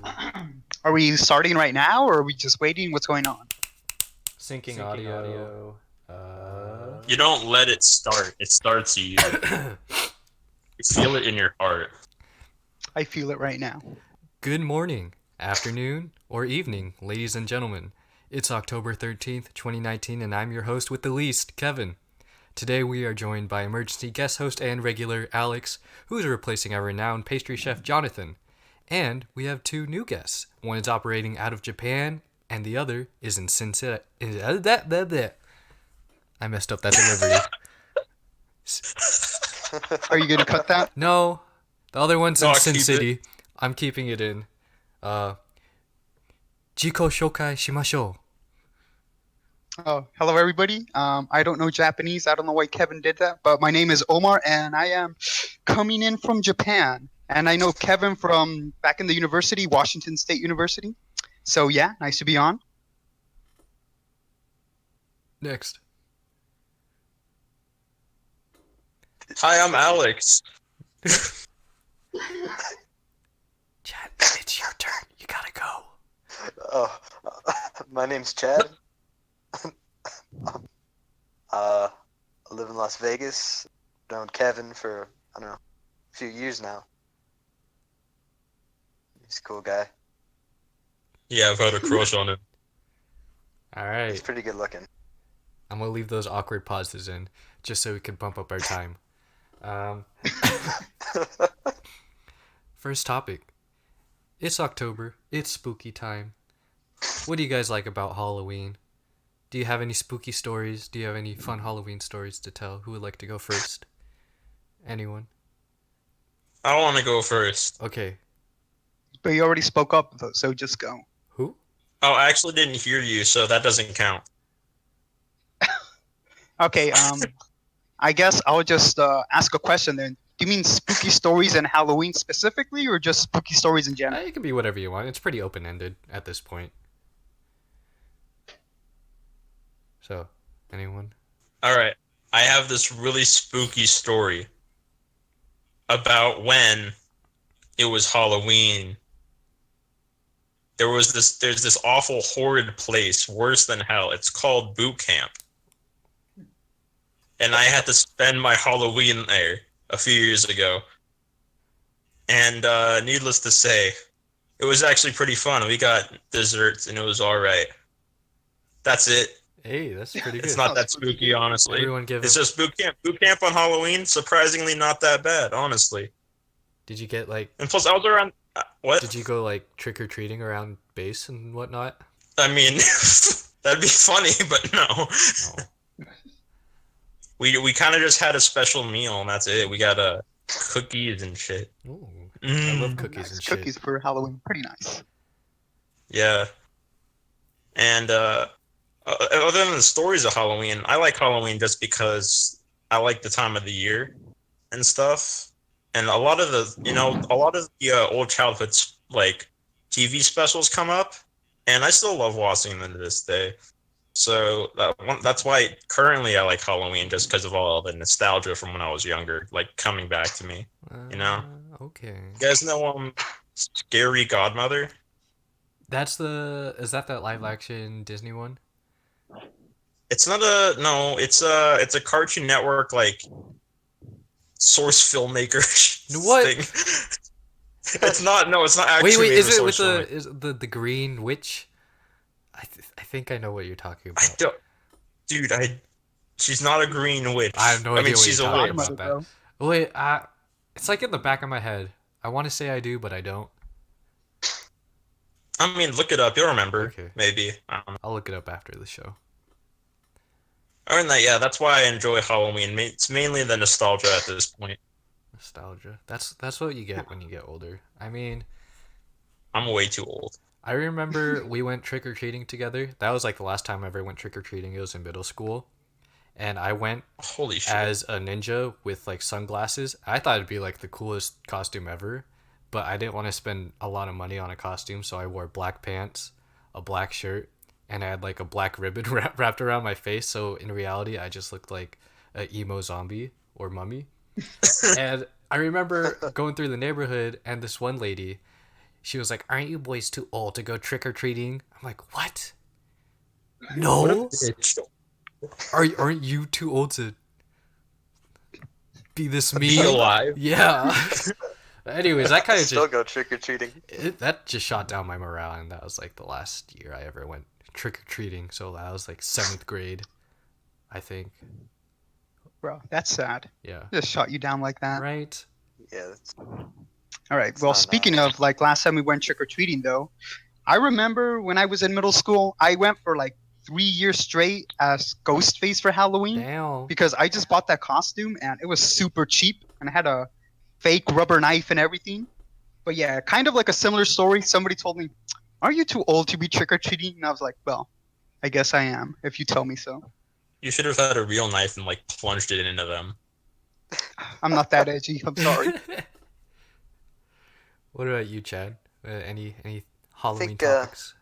Are we starting right now, or are we just waiting? What's going on? Syncing audio. You don't let it start. It starts you. You feel it in your heart. I feel it right now. Good morning, afternoon, or evening, ladies and gentlemen. It's October 13th, 2019, and I'm your host with the least, Kevin. Today we are joined by emergency guest host and regular Alex, who is replacing our renowned pastry chef Jonathan. And we have two new guests. One is operating out of Japan, and the other is in Cincinnati. I messed up that delivery. Are you going to cut that? No, the other one's No, in I'll Sin keep City. I'm keeping it in. Jiko shokai shimashou. Oh, hello, everybody. I don't know Japanese. I don't know why Kevin did that, but my name is Omar, and I am coming in from Japan. And I know Kevin from back in the university, Washington State University. So, yeah, nice to be on. Next. Hi, I'm Alex. Chad, it's your turn. You gotta go. Oh, my name's Chad. I live in Las Vegas. Known Kevin for, I don't know, a few years now. He's a cool guy. Yeah, I've had a crush on him. All He's right. pretty good looking. I'm gonna leave those awkward pauses in just so we can bump up our time. First topic. It's October. It's spooky time. What do you guys like about Halloween? Do you have any spooky stories? Do you have any fun Halloween stories to tell? Who would like to go first? Anyone? I want to go first. Okay. But you already spoke up, so just go. Who? Oh, I actually didn't hear you, so that doesn't count. Okay, I guess I'll just ask a question then. Do you mean spooky stories and Halloween specifically, or just spooky stories in general? It can be whatever you want. It's pretty open-ended at this point. So, anyone? All right. I have this really spooky story about when it was Halloween. There's this awful, horrid place, worse than hell. It's called boot camp. And I had to spend my Halloween there a few years ago. And needless to say, it was actually pretty fun. We got desserts, and it was all right. That's it. Hey, that's pretty good. It's not that spooky, honestly. Everyone give It's him... just boot camp. Boot camp on Halloween, surprisingly not that bad, honestly. Did you get like... And plus, I was around... what? Did you go like trick-or-treating around base and whatnot? I mean, that'd be funny, but no. Oh. We kind of just had a special meal, and that's it. We got cookies and shit. Ooh, I love Mm, cookies Nice and shit. cookies for Halloween, pretty nice. yeah. And other than the stories of Halloween, I like Halloween just because I like the time of the year and stuff. And a lot of the old childhood's like TV specials come up, and I still love watching them to this day. So that's why currently I like Halloween, just because of all the nostalgia from when I was younger, like coming back to me. You know, Okay. you guys know Scary Godmother? Is that live action Disney one? It's not no, it's a Cartoon Network like source filmmaker What? thing. It's not actually Wait, made is with it with source filmmaker. is the green witch? I think I know what you're talking I about. don't, dude. She's not a green witch. I have no I idea mean, what she's you're a talking witch. about, Godmother, man. bro. Wait, it's like in the back of my head. I want to say I do, but I don't. I mean, look it up. You'll remember. Okay. Maybe. I don't know. I'll look it up after the show. Other than that, yeah, that's why I enjoy Halloween. It's mainly the nostalgia at this point. Nostalgia. That's what you get when you get older. I mean, I'm way too old. I remember we went trick or treating together. That was like the last time I ever went trick or treating. It was in middle school, and I went Holy shit. as a ninja with like sunglasses. I thought it'd be like the coolest costume ever, but I didn't want to spend a lot of money on a costume, so I wore black pants, a black shirt, and I had like a black ribbon wrapped around my face. So in reality, I just looked like a emo zombie or mummy. And I remember going through the neighborhood, and this one lady, she was like, "Aren't you boys too old to go trick or treating?" I'm like, "What? What a No, bitch. aren't you too old to be this Be mean?" alive. Yeah. Anyways, that kind of Still just go trick or treating. that just shot down my morale, and that was like the last year I ever went trick or treating. So that was like 7th grade, I think. Bro, that's sad. Yeah. Just shot you down like that. Right. Yeah, All right. it's Well, not speaking nice. of like last time we went trick or treating, though, I remember when I was in middle school, I went for like 3 years straight as Ghostface for Halloween Damn. because I just bought that costume and it was super cheap and I had a fake rubber knife and everything. But yeah, kind of like a similar story. Somebody told me, "Are you too old to be trick or treating?" And I was like, "Well, I guess I am, if you tell me so." You should have had a real knife and like plunged it into them. I'm not that edgy. I'm sorry. What about you, Chad? Any Halloween think topics?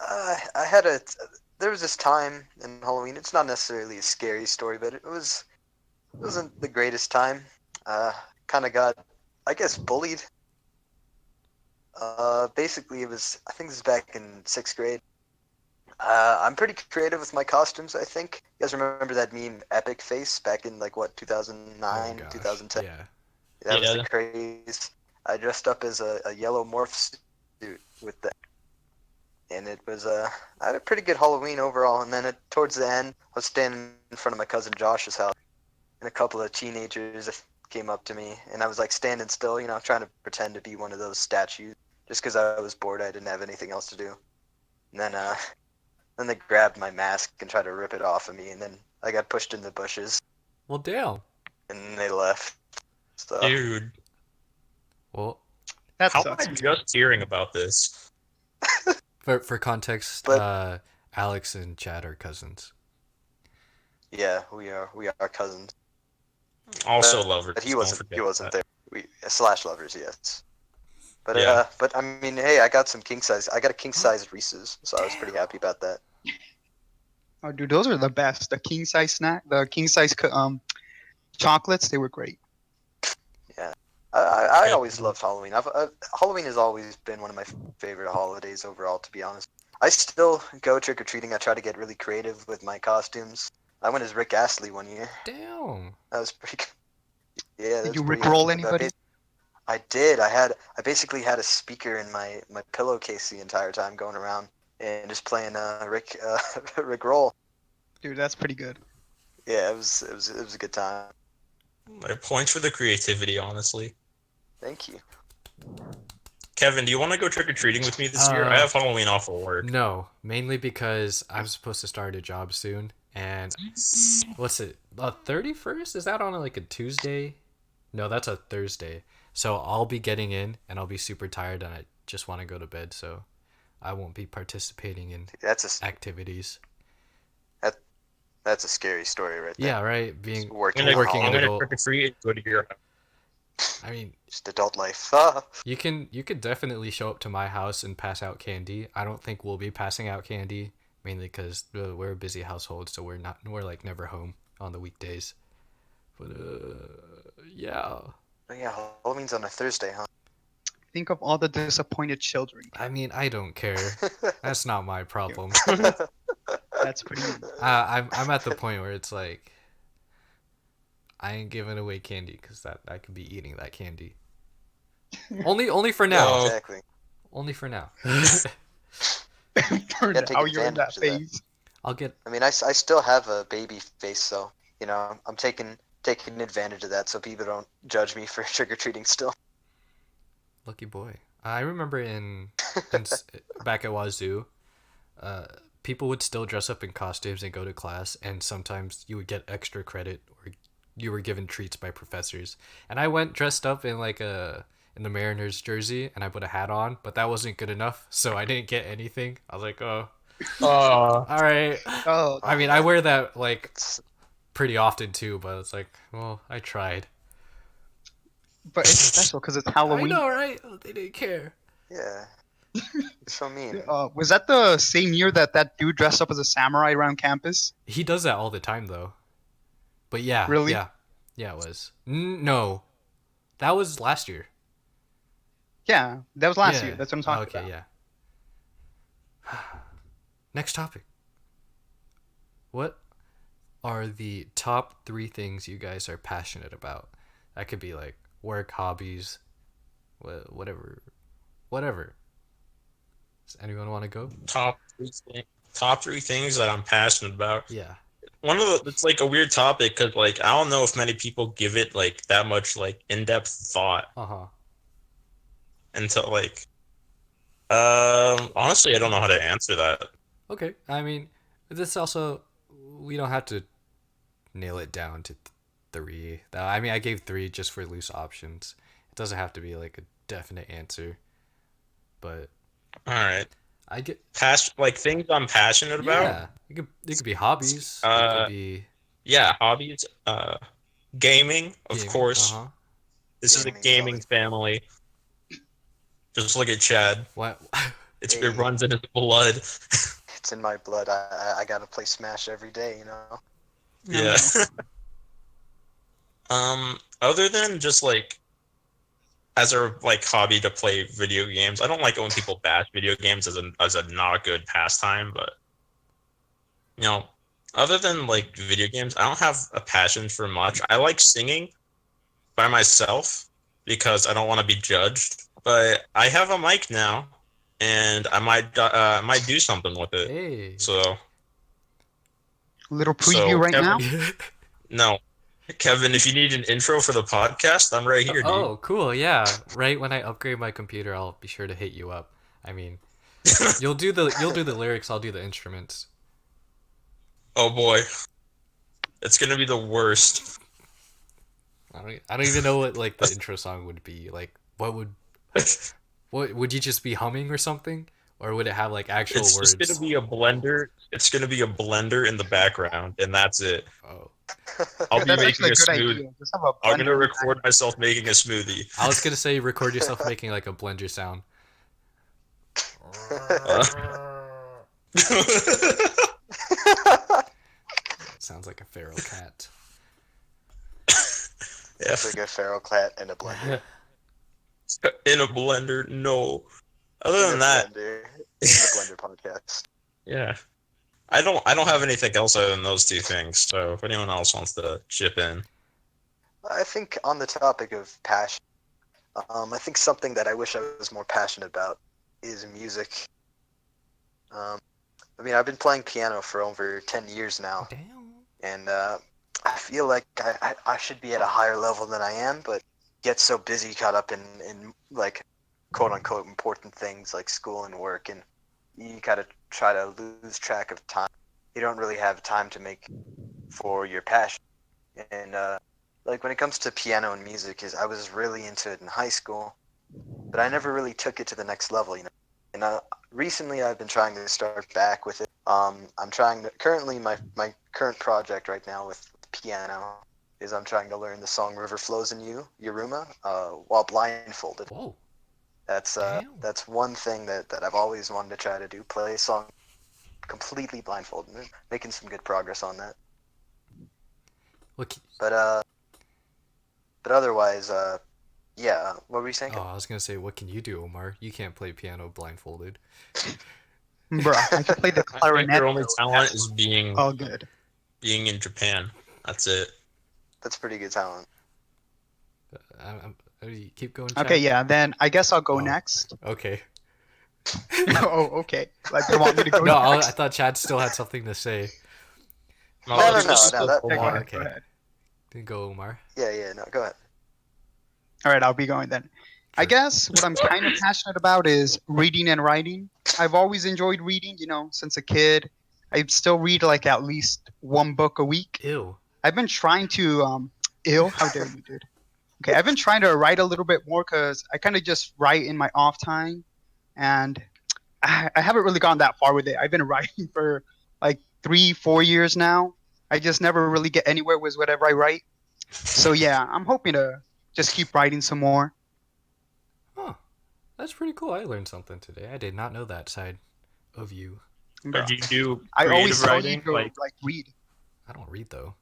I had a. There was this time in Halloween. It's not necessarily a scary story, but it wasn't the greatest time. Kind of got, I guess, bullied. Basically, it was. I think this is back in 6th grade. I'm pretty creative with my costumes. I think you guys remember that meme, Epic Face, back in like what Oh 2009, gosh. 2010. Yeah. That was the Yeah. craze. I dressed up as a yellow morph suit with the, and it was I had a pretty good Halloween overall. And then towards the end, I was standing in front of my cousin Josh's house, and a couple of teenagers came up to me, and I was like standing still, trying to pretend to be one of those statues, just because I was bored. I didn't have anything else to do. And then they grabbed my mask and tried to rip it off of me, and then I got pushed in the bushes, Well, damn. and they left. So Dude, Well, That how am sucks, I man. just hearing about this? for context, But Alex and Chad are cousins. yeah, we are cousins. Also But he lovers, don't wasn't he forget wasn't that. there. We slash lovers, yes. But Yeah. but I mean, hey, I got some king size. I got a king size Reese's, so I was pretty Damn. happy about that. Oh, dude, those are the best. The king size snack, the king size chocolates, they were great. Yeah, I Yeah. always loved Halloween. Halloween has always been one of my favorite holidays overall. To be honest, I still go trick or treating. I try to get really creative with my costumes. I went as Rick Astley one year. Damn. That was pretty. Yeah, Did that's you pretty rickroll epic. anybody? I did. I basically had a speaker in my pillowcase the entire time going around and just playing Rick Roll. Dude, that's pretty good. Yeah, it was a good time. Like, points for the creativity, honestly. Thank you. Kevin, do you want to go trick or treating with me this year? I Uh, have Halloween off of work. no, mainly because I'm supposed to start a job soon, and what's it? 31st? Is that on like a Tuesday? No, that's a Thursday. So I'll be getting in, and I'll be super tired, and I just want to go to bed. So I won't be participating in That's a activities. that, that's a scary story right there. Yeah, right. Just Being I'm working gonna on working an I'm Halloween, gonna adult. trick or treat and go to your house. I mean, just adult life. you could definitely show up to my house and pass out candy. I don't think we'll be passing out candy, mainly because we're a busy household, so we're like never home on the weekdays. But yeah. But yeah, Halloween's on a Thursday, huh? Think of all the disappointed children, I Kevin. mean, I don't care. That's not my Here, problem. that's pretty mean. I'm at the point where it's like I ain't giving away candy because that I could be eating that candy. Only for Yeah, now. Well, exactly. Only for now. For Gotta take now, you're in that advantage of that. phase. I'll get I mean, I still have a baby face, so I'm taking advantage of that, so people don't judge me for trick or treating still. lucky boy. I remember in back at Wazoo, uh, people would still dress up in costumes and go to class, and sometimes you would get extra credit or you were given treats by professors. And I went dressed up in like a in the Mariners jersey, and I put a hat on, but that wasn't good enough, so I didn't get anything. I was like, oh, uh, all right. Oh, I Oh mean, I man, wear that like it's pretty often too, but it's like, well, I tried. but it's special because it's I Halloween. know, right? They didn't care. yeah, it's so mean. Was that the same year that that dude dressed up as a samurai around campus? He does that all the time, though. But yeah, Really? yeah, yeah, it was. No, that was last year. Yeah, that was last year. Yeah. That's what I'm Oh, talking okay. about. Yeah. Next topic. What are the top 3 things you guys are passionate about? That could be like work, hobbies, whatever. Whatever. Does anyone want to go? Top three things. Top three things that I'm passionate about. Yeah. One of the it's like a weird topic because like I don't know if many people give it like that much like in-depth thought Uh huh. until like honestly I don't know how to answer that. Okay. I mean, this also, we don't have to nail it down to 3. I mean, I gave 3 just for loose options. It doesn't have to be like a definite answer, but All right. I get. Like things I'm passionate about. Yeah. It could be hobbies. It could Uh be yeah, hobbies. Gaming, of gaming. Uh course. huh. This is a Gaming is gaming always family. Just look at Chad. What? It hey, runs in his blood. it's in my blood. I gotta play Smash every day, you know. No, Yeah. no. Other than just like as a like hobby to play video games, I don't like it when people bash video games as a not good pastime, but you know, other than like video games, I don't have a passion for much. I like singing by myself because I don't want to be judged. But I have a mic now, and I might do something with it. Hey. So Little preview so right Kevin, now. no, Kevin, if you need an intro for the podcast, I'm right here, dude. Oh, cool. Yeah. Right when I upgrade my computer, I'll be sure to hit you up. I mean, you'll do the lyrics, I'll do the instruments. Oh boy, it's gonna be the worst. I don't even know what like the intro song would be. Like what would you just be humming or something? Or would it have like actual It's just gonna words? be a blender. It's gonna be a blender in the background, and that's it. Oh. I'll Yeah, be that's making actually a a good smoothie. idea. Just have a I'm gonna blender in the record background. myself making a smoothie. I was gonna say record yourself making like a blender sound. Uh, Sounds like a feral cat. yeah, It's like a feral cat in a blender. in a blender. No. Other In a than that, blender. In the Blender podcast. yeah, I don't have anything else other than those 2 things. So if anyone else wants to chip in, I think on the topic of passion, I think something that I wish I was more passionate about is music. Um, I mean, I've been playing piano for over 10 years now, Damn. and I feel like I should be at a higher level than I am, but get so busy caught up in like quote unquote important things like school and work, and you gotta try to lose track of time. You don't really have time to make for your passion. And like when it comes to piano and music, is I was really into it in high school, but I never really took it to the next level, you know. And recently, I've been trying to start back with it. I'm trying to currently my current project right now with piano is I'm trying to learn the song "River Flows in You" Yuruma while blindfolded. Whoa. That's Damn. that's one thing that I've always wanted to try to do: play a song completely blindfolded. And making some good progress on that. Look. But otherwise, yeah. What were you saying? Oh, I was gonna say, what can you do, Omar? You can't play piano blindfolded. Bruh, I can play the I think clarinet your only though. talent That's is being all good. being in Japan. That's it. That's pretty good talent. You keep going, Okay, Chad. yeah. Then I guess I'll go Oh, next. okay. Oh, okay. Like you want me to go No, I next? thought Chad still had something to say. No, No, this no, is no. the That Yeah, go Oh, ahead. Omar. Go okay. ahead. Then go, Omar. yeah. No, go ahead. All right, I'll be going then. I Sure. guess what I'm kind of passionate about is reading and writing. I've always enjoyed reading, since a kid. I still read like at least one book a week. Ew. I've been trying to ill. How dare you, dude? Okay, I've been trying to write a little bit more because I kind of just write in my off time, and I haven't really gone that far with it. I've been writing for like 3, 4 years now. I just never really get anywhere with whatever I write. So yeah, I'm hoping to just keep writing some more. Huh. That's pretty cool. I learned something today. I did not know that side of you. Bro, Do you do I always creative tell you writing? to like read, I don't read though.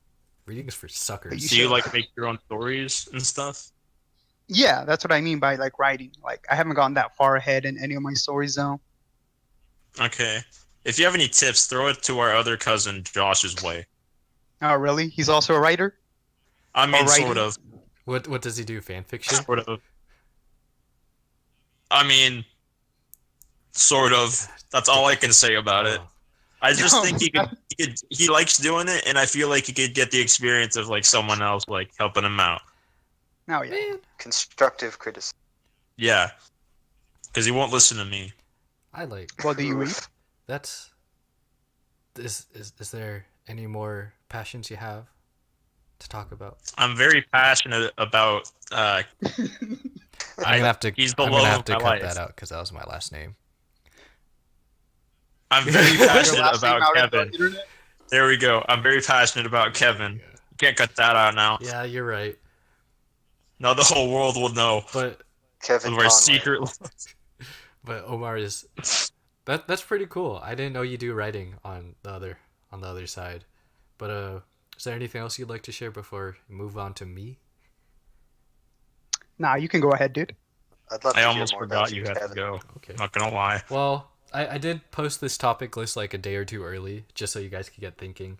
Reading is for but you suckers. Do you should. like make your own stories and stuff? Yeah, that's what I mean by like writing. Like I haven't gone that far ahead in any of my stories though. Okay. If you have any tips, throw it to our other cousin Josh's way. Oh, really? He's also a writer I or mean, sort writing? of, What does he do? Fan fiction? sort of. I mean, sort of. That's D- all I can say about it. oh, I just think Um, he likes doing it, and I feel like he could get the experience of like someone else like helping him out. oh yeah. man, Constructive criticism. Yeah, because he won't listen to me. I like Well, do you read? Oof. that's. Is there any more passions you have to talk about? I'm very passionate about. I'm gonna I have to he's the I'm gonna love have of to my cut that life. out because that was my last name. I'm You're gonna very put your passionate last name about out in the Kevin. internet? There we go. I'm very passionate about Kevin. You can't cut that out now. Yeah, you're right. Now the whole world will know But of Kevin our Conway. secret. Omar is that's pretty cool. I didn't know you do writing on the other side. But is there anything else you'd like to share before we move on to me? Nah, you can go ahead, dude. I'd love I to hear almost more about forgot you, you had to Kevin. go. Okay. Not gonna lie. Well, I did post this topic list like a day or two early, just so you guys could get thinking.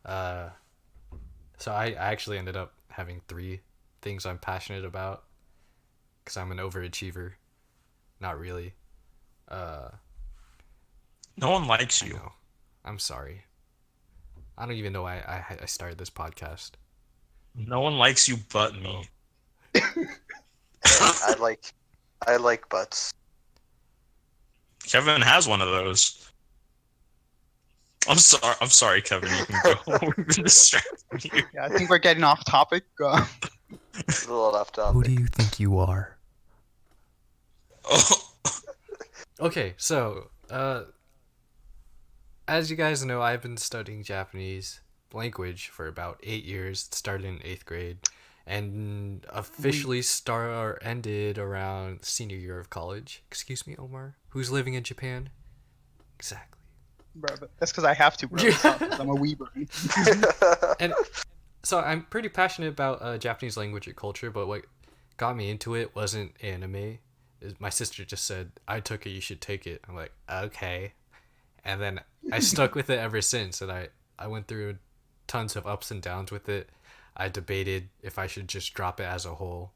Uh, so I actually ended up having three things I'm passionate about because I'm an overachiever. Not really. Uh, No one likes I you. know. I'm sorry. I don't even know why I started this podcast. No one likes you but Oh. me. Hey, I like butts. Kevin has one of those. I'm sorry, Kevin. You can go. We've been distracting you. Yeah, I think we're getting off topic. A little off Who do topic. you think you are? Oh, Okay, so as you guys know, I've been studying Japanese language for about 8 years. It started in 8th grade, and officially ended around senior year of college. Excuse me, Omar. Who's living in Japan? Exactly. Bro, but that's because I have to, bro. It's not because I'm a weeber. And so I'm pretty passionate about Japanese language and culture, but what got me into it wasn't anime. My sister just said, "I took it, you should take it." I'm like, okay, and then I stuck with it ever since. And I went through tons of ups and downs with it. I debated if I should just drop it as a whole,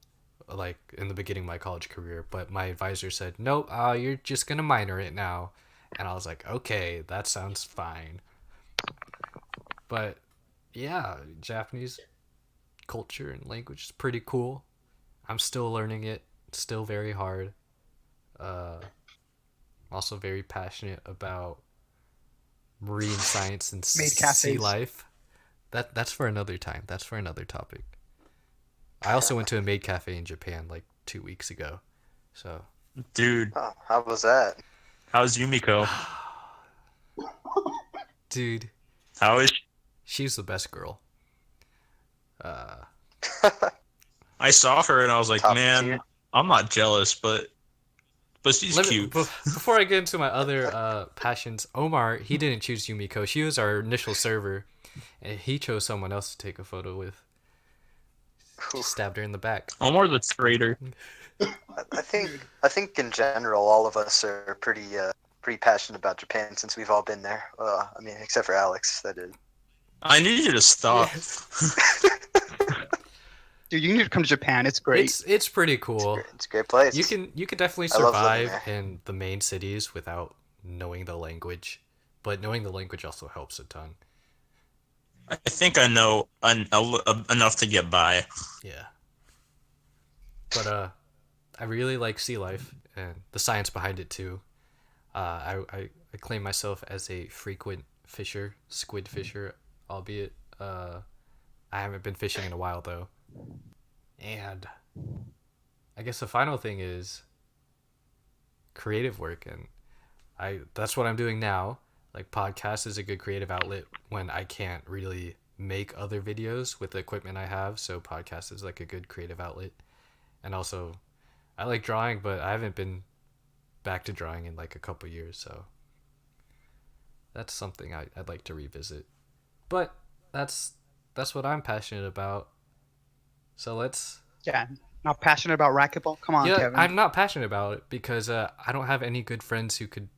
like in the beginning of my college career, but my advisor said, "Nope, you're just gonna minor it now," and I was like, okay, that sounds fine. But yeah, Japanese culture and language is pretty cool. I'm still learning it. It's still very hard. Uh, also very passionate about marine science and Made sea cafes. life. That's for another time. That's for another topic. I also went to a maid cafe in Japan like 2 weeks ago. So, dude, Oh, how was that? how's Yumiko? dude, How is she's the best girl. Uh, I saw her and I was like, Top tier. man, I'm not jealous, but she's let me cute. before I get into my other passions. Omar, he didn't choose Yumiko. She was our initial server, and he chose someone else to take a photo with. Just Oof. stabbed her in the back. Omar's a traitor. I think Dude. I think in general all of us are pretty passionate about Japan since we've all been there. I mean, except for Alex, that is. I need you to stop. Dude, you need to come to Japan. It's great. It's pretty cool. It's a great place. You can definitely I love living survive there. in the main cities without knowing the language, but knowing the language also helps a ton. I think I know enough to get by. Yeah. But I really like sea life and the science behind it too. I claim myself as a frequent fisher, squid fisher, albeit I haven't been fishing in a while though. And I guess the final thing is creative work, and I that's what I'm doing now. Like podcast is a good creative outlet when I can't really make other videos with the equipment I have, so podcast is like a good creative outlet. And also I like drawing, but I haven't been back to drawing in like a couple years, so that's something I'd like to revisit. But that's what I'm passionate about. So let's Yeah. Not passionate about racquetball? Come on, Yeah, Kevin. I'm not passionate about it because I don't have any good friends who could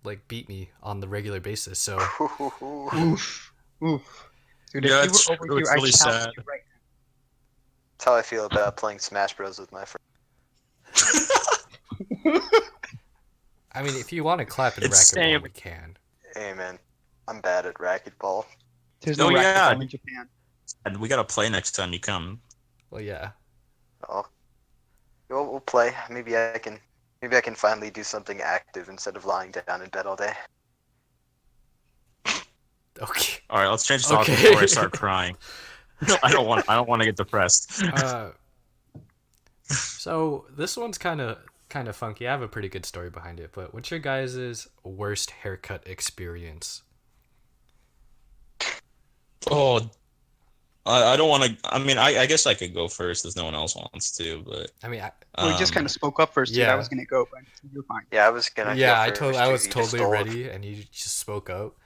like beat me on the regular basis. So Oof. Oof. Dude, if Yeah, you were over here, it's I really challenge sad. you right That's how I feel about playing Smash Bros with my friends. now. I mean, if you want to clap in It's racquetball, same. we can. Hey man, I'm bad at racquetball. There's no Oh yeah, racquetball in Japan. and we gotta play next time you come. Well, yeah. Oh, we'll play. Maybe I can finally do something active instead of lying down in bed all day. Okay. All right, let's change the topic Okay. before I start crying. I don't want to get depressed. So this one's kind of funky. I have a pretty good story behind it, but what's your guys' worst haircut experience? Oh, I don't want to. I mean, I guess I could go first if no one else wants to, but I mean, Well, you just kind of spoke up first, dude. I yeah, was gonna go, but you're fine. Yeah, I was gonna go yeah. first I too. was You just totally stole. ready, and you just spoke up.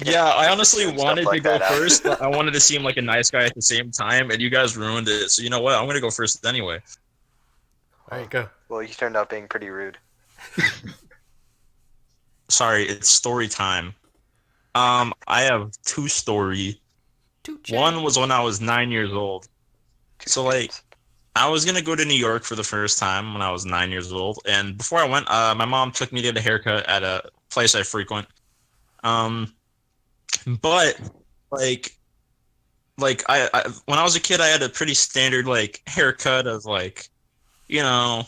yeah, I Just honestly assume stuff wanted to like go that out. first, but I wanted to seem like a nice guy at the same time, and you guys ruined it. So you know what? I'm gonna go first anyway. All right, go. Well, you turned out being pretty rude. Sorry, it's story time. I have two story. One was when I was 9 years old. Two So like, streams. I was gonna go to New York for the first time when I was 9 years old, and before I went, my mom took me to get a haircut at a place I frequent. Um, but like, I when I was a kid, I had a pretty standard like haircut of like, you know,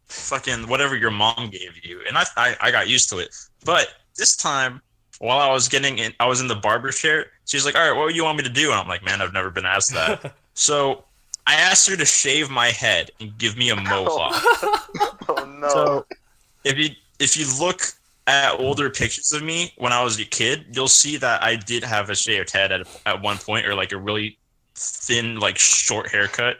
fucking whatever your mom gave you, and I got used to it. But this time, while I was getting in, I was in the barber chair. She's like, "All right, what do you want me to do?" And I'm like, "Man, I've never been asked that." So I asked her to shave my head and give me a mohawk. Oh no. So if you look at older pictures of me when I was a kid, you'll see that I did have a shaved head at one point, or like a really thin, like short haircut.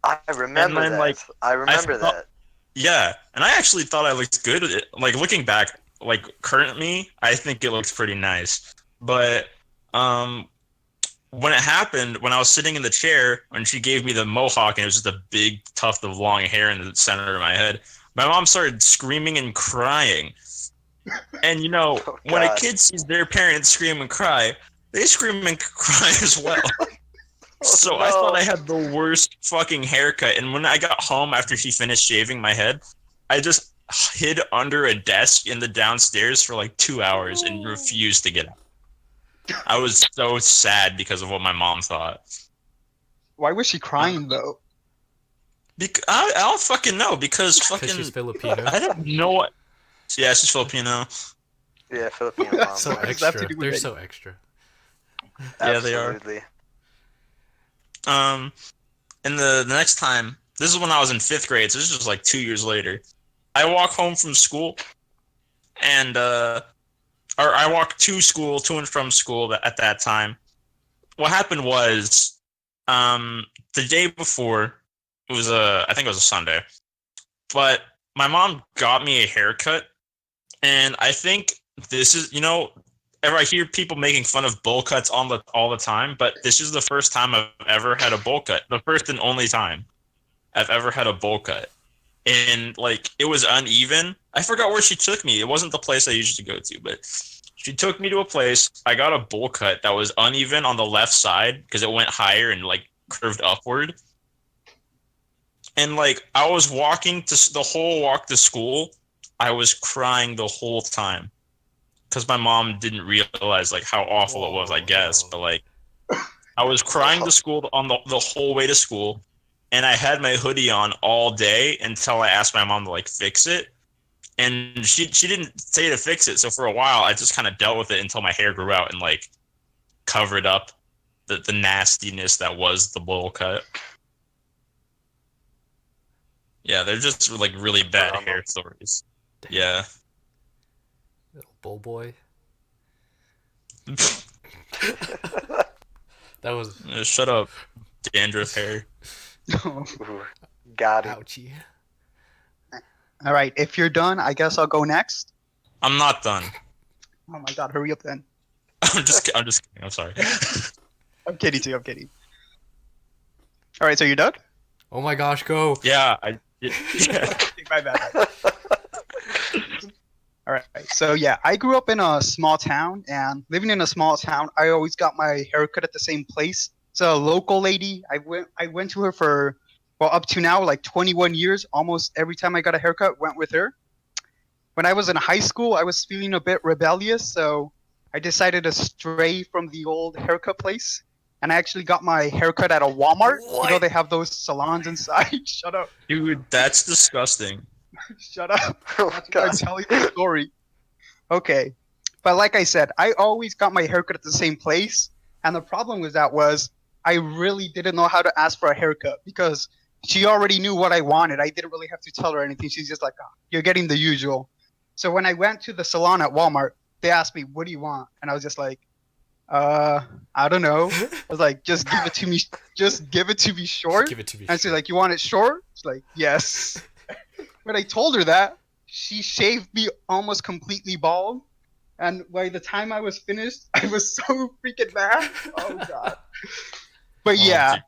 I And remember then like that. I I remember thought, that. yeah, and I actually thought I looked good at it. Like looking back, like currently, I think it looks pretty nice. But um, when it happened, when I was sitting in the chair, when she gave me the mohawk and it was just a big tuft of long hair in the center of my head, my mom started screaming and crying. And you know, Oh when a god. kid sees their parents scream and cry, they scream and cry as well. Oh So I thought no. I had the worst fucking haircut. And when I got home after she finished shaving my head, I just hid under a desk in the downstairs for like 2 hours and refused to get out. I was so sad because of what my mom thought. Why was she crying though? I don't fucking know because Because she's fucking Filipino. I don't know what. Yeah, she's Filipino. Yeah, Filipino mom. So What does that have to extra. do with They're it? so extra. Yeah, they are. Absolutely. Um, and the next time, this is when I was in fifth grade, so this was like 2 years later. I walk home from school, and or I walk to school, to and from school at that time. What happened was, the day before, it was I think it was a Sunday, but my mom got me a haircut, and I think this is, you know, ever I hear people making fun of bowl cuts on the all the time, but this is the first time I've ever had a bowl cut, the first and only time I've ever had a bowl cut. And like it was uneven. I forgot where she took me. It wasn't the place I usually go to, but she took me to a place. I got a bowl cut that was uneven on the left side because it went higher and like curved upward. And like I was walking to the whole walk to school, I was crying the whole time because my mom didn't realize like how awful it was, I Whoa, guess. no. But like I was crying to school on the whole way to school, and I had my hoodie on all day until I asked my mom to like fix it. And she didn't say to fix it, so for a while I just kind of dealt with it until my hair grew out and like covered up the nastiness that was the bowl cut. Yeah, they're just like really bad Drama. hair stories. Damn. Yeah. Little bull boy. That was Shut up, dandruff hair. Ooh, got it. ouchie. All right, if you're done, I guess I'll go next. I'm not done. Oh my god, hurry up then. I'm just kidding. I'm sorry. I'm kidding too, I'm kidding. All right, so you're done? Oh my gosh, go. Yeah, yeah. Okay, my bad. All right. So yeah, I grew up in a small town, and living in a small town, I always got my haircut at the same place. It's a local lady. I went to her for well up to now like 21 years. Almost every time I got a haircut, went with her. When I was in high school, I was feeling a bit rebellious, so I decided to stray from the old haircut place, and I actually got my haircut at a Walmart. You know What? they have those salons inside. Shut up. Dude, that's disgusting. Shut up. Oh That's why I'm god. telling the story. Okay. But like I said, I always got my haircut at the same place. And the problem with that was I really didn't know how to ask for a haircut because she already knew what I wanted. I didn't really have to tell her anything. She's just like, oh, you're getting the usual. So when I went to the salon at Walmart, they asked me, what do you want? And I was just like, uh, I don't know. I was like, just give it to me. Just give it to me Just short. give it to me And she's short. like, you want it short? It's like, yes. When I told her that, she shaved me almost completely bald. And by the time I was finished, I was so freaking mad. Oh god. But Oh, yeah, dude.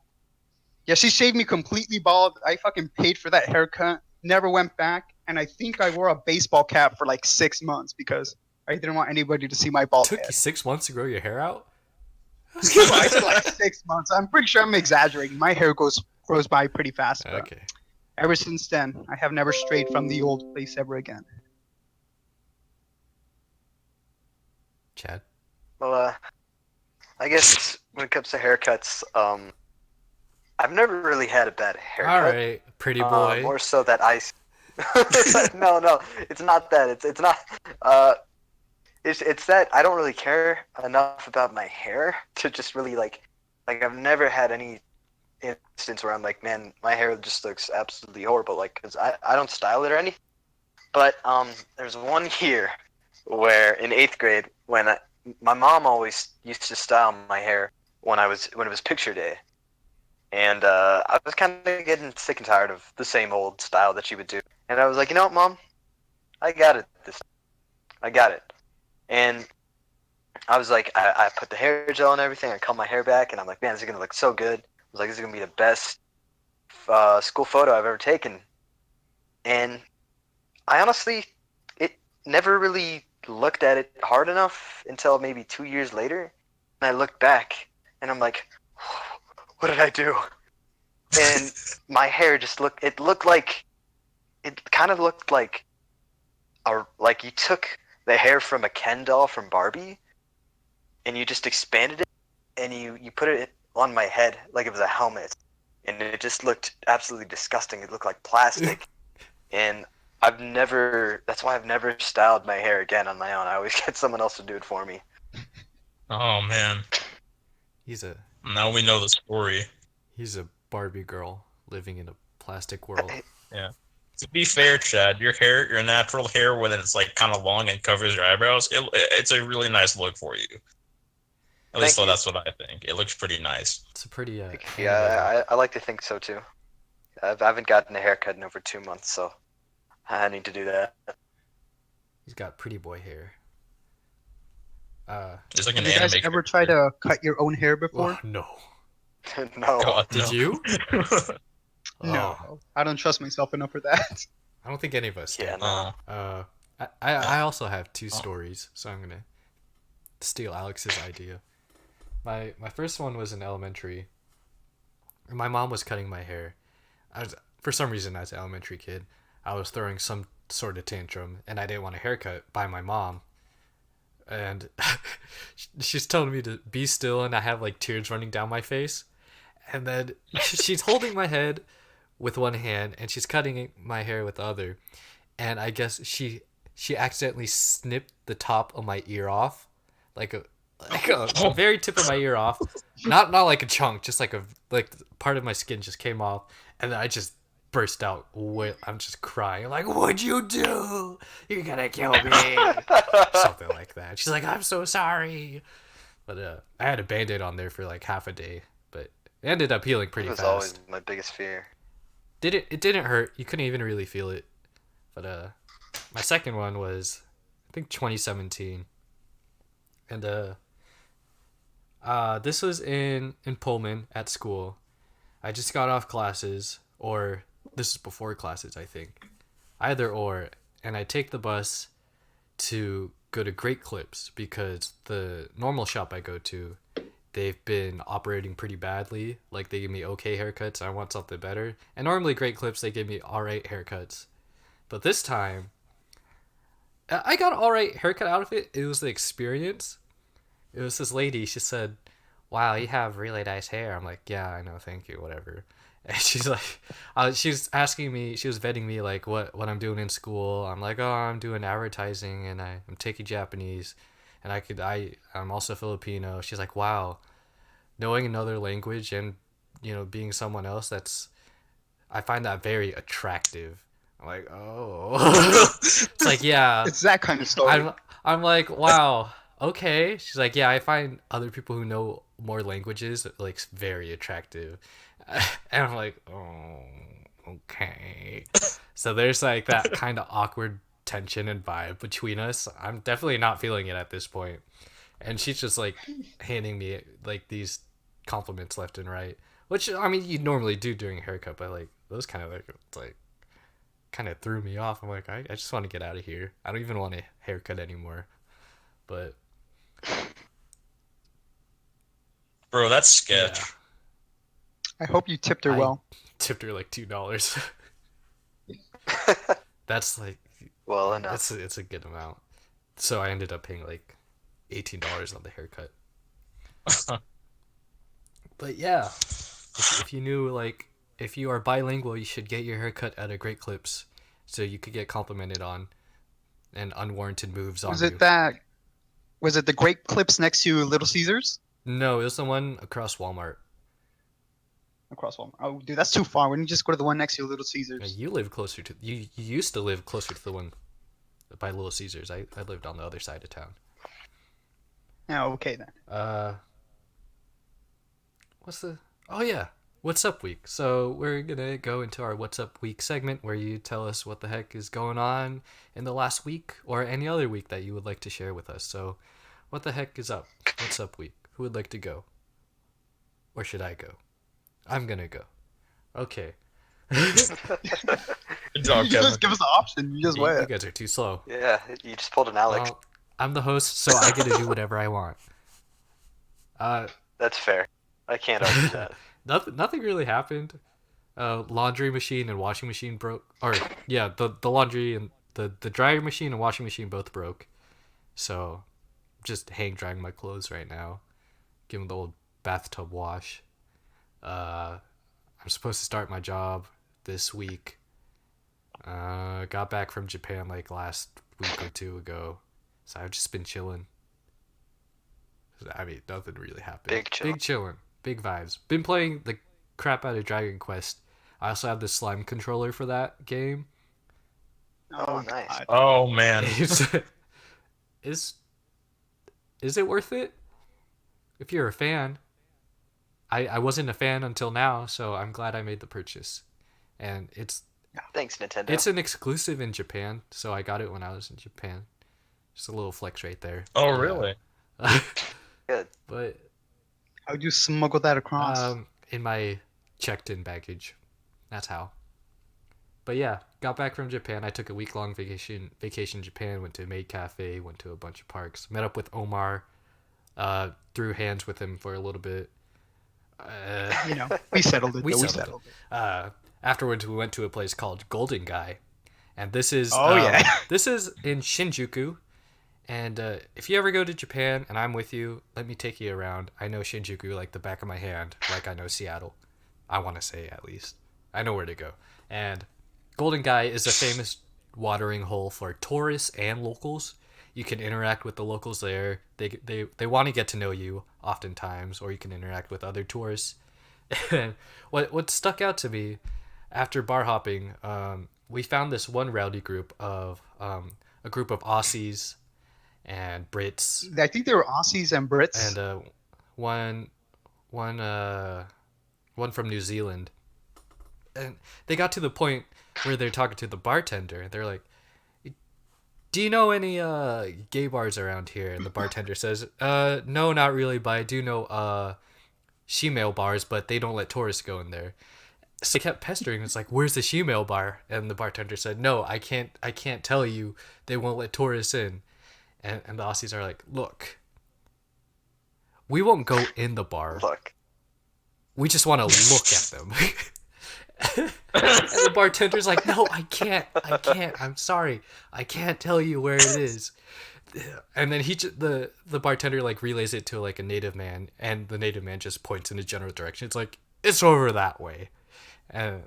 yeah, she shaved me completely bald. I fucking paid for that haircut. Never went back, and I think I wore a baseball cap for like 6 months because I didn't want anybody to see my bald Took you head. 6 months to grow your hair out? Well, I said like 6 months. I'm pretty sure I'm exaggerating. My hair grows by pretty fast, but Okay. ever since then, I have never strayed from the old place ever again. Chad? Well, I guess when it comes to haircuts, I've never really had a bad haircut. Alright, pretty boy. More so that no, no, it's not that. It's not. Uh, it's that I don't really care enough about my hair to just really like I've never had any instance where I'm like, man, my hair just looks absolutely horrible. Like, cause I don't style it or anything. But there's one year where in eighth grade when my mom always used to style my hair when it was picture day, and I was kind of getting sick and tired of the same old style that she would do. And I was like, you know what, mom, I got it this time. I got it. And I was like, I put the hair gel and everything. I cut my hair back, and I'm like, man, this is gonna look so good. I was like, this is gonna be the best school photo I've ever taken. And I honestly, it never really looked at it hard enough until maybe 2 years later. And I looked back, and I'm like, what did I do? And my hair just looked. It kind of looked like you took the hair from a Ken doll from Barbie, and you just expanded it, and you put it on my head like it was a helmet, and it just looked absolutely disgusting. It looked like plastic, and that's why I've never styled my hair again on my own. I always get someone else to do it for me. Oh man, He's a now we know the story. he's a Barbie girl living in a plastic world. Yeah. To be fair, Chad, your natural hair, when it's like kind of long and covers your eyebrows, it's a really nice look for you. At least Thank so you. that's what I think. It looks pretty nice. It's a pretty animated. Yeah, I like to think so too. I haven't gotten a haircut in over 2 months, so I need to do that. He's got pretty boy hair. It's like Have an you guys anime ever tried character. to cut your own hair Oh, before? no. No. God, Did no. you? No, Oh, I don't trust myself enough for that. I don't think any of us Yeah, did. no. I also have two stories, so I'm gonna steal Alex's idea. My first one was in elementary. My mom was cutting my hair. For some reason, as an elementary kid, I was throwing some sort of tantrum, and I didn't want a haircut by my mom. And she's telling me to be still, and I have like tears running down my face. And then she's holding my head with one hand, and she's cutting my hair with the other. And I guess she accidentally snipped the top of my ear off, like a very tip of my ear off, not like a chunk, just like part of my skin just came off, and then I just burst out. I'm just crying, like, "What'd you do? You're gonna kill me!" Something like that. She's like, "I'm so sorry," but I had a band-aid on there for like half a day, but it ended up healing It pretty was fast. always my biggest fear. It didn't hurt. You couldn't even really feel it. But my second one was, I think, 2017, and this was in Pullman at school. I just got off classes, or this is before classes, I think. Either or, and I take the bus to go to Great Clips because the normal shop I go to, they've been operating pretty badly. Like they give me okay haircuts. I want something better. And normally Great Clips they give me alright haircuts. But this time I got an alright haircut out of it. It was the experience. It was this lady, she said, "Wow, you have really nice hair." I'm like, "Yeah, I know, thank you, whatever." And she's like, she was asking me, she was vetting me like what I'm doing in school. I'm like, "Oh, I'm doing advertising and I'm taking Japanese, and I'm also Filipino." She's like, "Wow, knowing another language and being someone else, that's I find that very attractive." I'm like, "Oh." It's like, yeah. It's that kind of story. I'm like, "Wow, okay." She's like, "Yeah, I find other people who know more languages like very attractive." And I'm like, "Oh, okay." So there's like that kind of awkward tension and vibe between us. I'm definitely not feeling it at this point. And she's just like handing me like these compliments left and right, which I mean you normally do during a haircut, but like those kind of like kind of threw me off. I'm like, I just want to get out of here. I don't even want a haircut anymore. But Bro, that's yeah, sketch. I hope you tipped her I well. tipped her like $2. That's like Well enough. it's a good amount. So I ended up paying like $18 on the haircut. But yeah, if you knew like if you are bilingual, you should get your haircut at a Great Clips, so you could get complimented on and unwarranted moves Was on it you. that? Was it the Great Clips next to Little Caesars? No, it was the one across Walmart. Across Walmart. Oh, dude, that's too far. Why don't you just go to the one next to Little Yeah, Caesars? you live closer to you used to live closer to the one by Little Caesars. I lived on the other side of town. Yeah, okay then. What's the Oh yeah, What's Up Week. So we're gonna go into our What's Up Week segment where you tell us what the heck is going on in the last week or any other week that you would like to share with us. So what the heck is up? What's up week? Who would like to go? Or should I go? I'm gonna go. Okay. Good You job, Kevin. just give us the option. You just You wait. guys are too slow. Yeah, you just pulled an Alex. Well, I'm the host, so I get to do whatever I want. Uh, That's fair. I can't argue that. nothing really happened. Laundry machine and washing machine broke. Or yeah, the laundry and the dryer machine and washing machine both broke. So just hang drying my clothes right now. Give them the old bathtub wash. I'm supposed to start my job this week. Got back from Japan like last week or two ago, so I've just been chilling. I mean, nothing really happened. Big chill. Big chilling. Big vibes. Been playing the crap out of Dragon Quest. I also have the slime controller for that game. Oh, nice. God. Oh man. is is it worth it? If you're a fan. I wasn't a fan until now, so I'm glad I made the purchase. And Thanks, Nintendo. it's an exclusive in Japan, so I got it when I was in Japan. Just a little flex right there. Oh Yeah. really? Good. But How'd you smuggle that across? in my checked-in baggage. That's how. But yeah, got back from Japan. I took a week-long vacation in Japan. Went to Maid Cafe. Went to a bunch of parks. Met up with Omar. Threw hands with him for a little bit. We settled it. we though. settled Afterwards, we went to a place called Golden Guy, and this is Oh, yeah. this is in Shinjuku. And if you ever go to Japan and I'm with you, let me take you around. I know Shinjuku like the back of my hand, like I know Seattle. I want to say at least. I know where to go. And Golden Guy is a famous watering hole for tourists and locals. You can interact with the locals there. They want to get to know you oftentimes, or you can interact with other tourists. And what stuck out to me after bar hopping, we found this one rowdy group of a group of Aussies and Brits I think they were Aussies and Brits. and one one one from New Zealand. And they got to the point where they're talking to the bartender. They're like, "Do you know any gay bars around here?" And the bartender says, "No, not really, but I do know shemale bars, but they don't let tourists go in there." So they kept pestering. It's like, "Where's the shemale bar?" And the bartender said, "No, I can't tell you. They won't let tourists in." And the Aussies are like, "Look, we won't go in the bar. Look, We just want to look at them." And the bartender's like, "No, I can't. I'm sorry. I can't tell you where it is." And then the bartender like relays it to like a native man, and the native man just points in a general direction. It's like, it's over that way. Uh,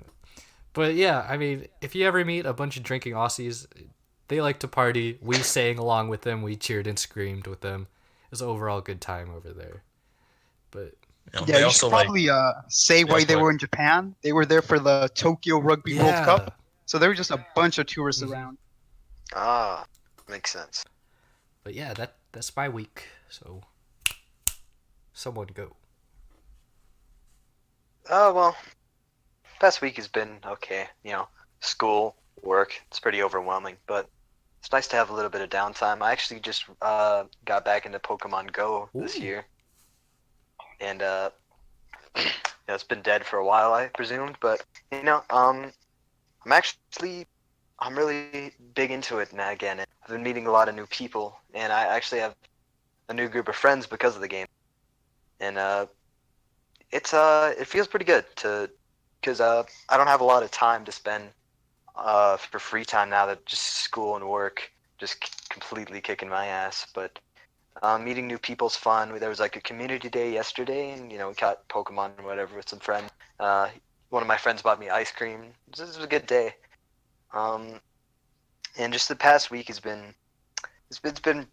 but yeah, I mean, if you ever meet a bunch of drinking Aussies, they like to party. We sang along with them. We cheered and screamed with them. It was an overall good time over there. But Yeah, They you should also like probably say yeah, why they go ahead. were in Japan. They were there for the Tokyo Rugby World yeah. Cup, so there were just a bunch of tourists hmm around. makes sense. But yeah, that's my week. So someone go. Oh well, past week has been okay. School, work. It's pretty overwhelming, but it's nice to have a little bit of downtime. I actually just got back into Pokemon Go this Ooh. year, and it's been dead for a while, I presumed. But I'm actually I'm really big into it now again. I've been meeting a lot of new people, and I actually have a new group of friends because of the game. And it feels pretty good to because I don't have a lot of time to spend for free time now that just school and work just completely kicking my ass. But meeting new people's fun. There was like a community day yesterday, and we caught Pokemon or whatever with some friends. Uh, One of my friends bought me ice cream. This was a good day. Um, and just the past week it's been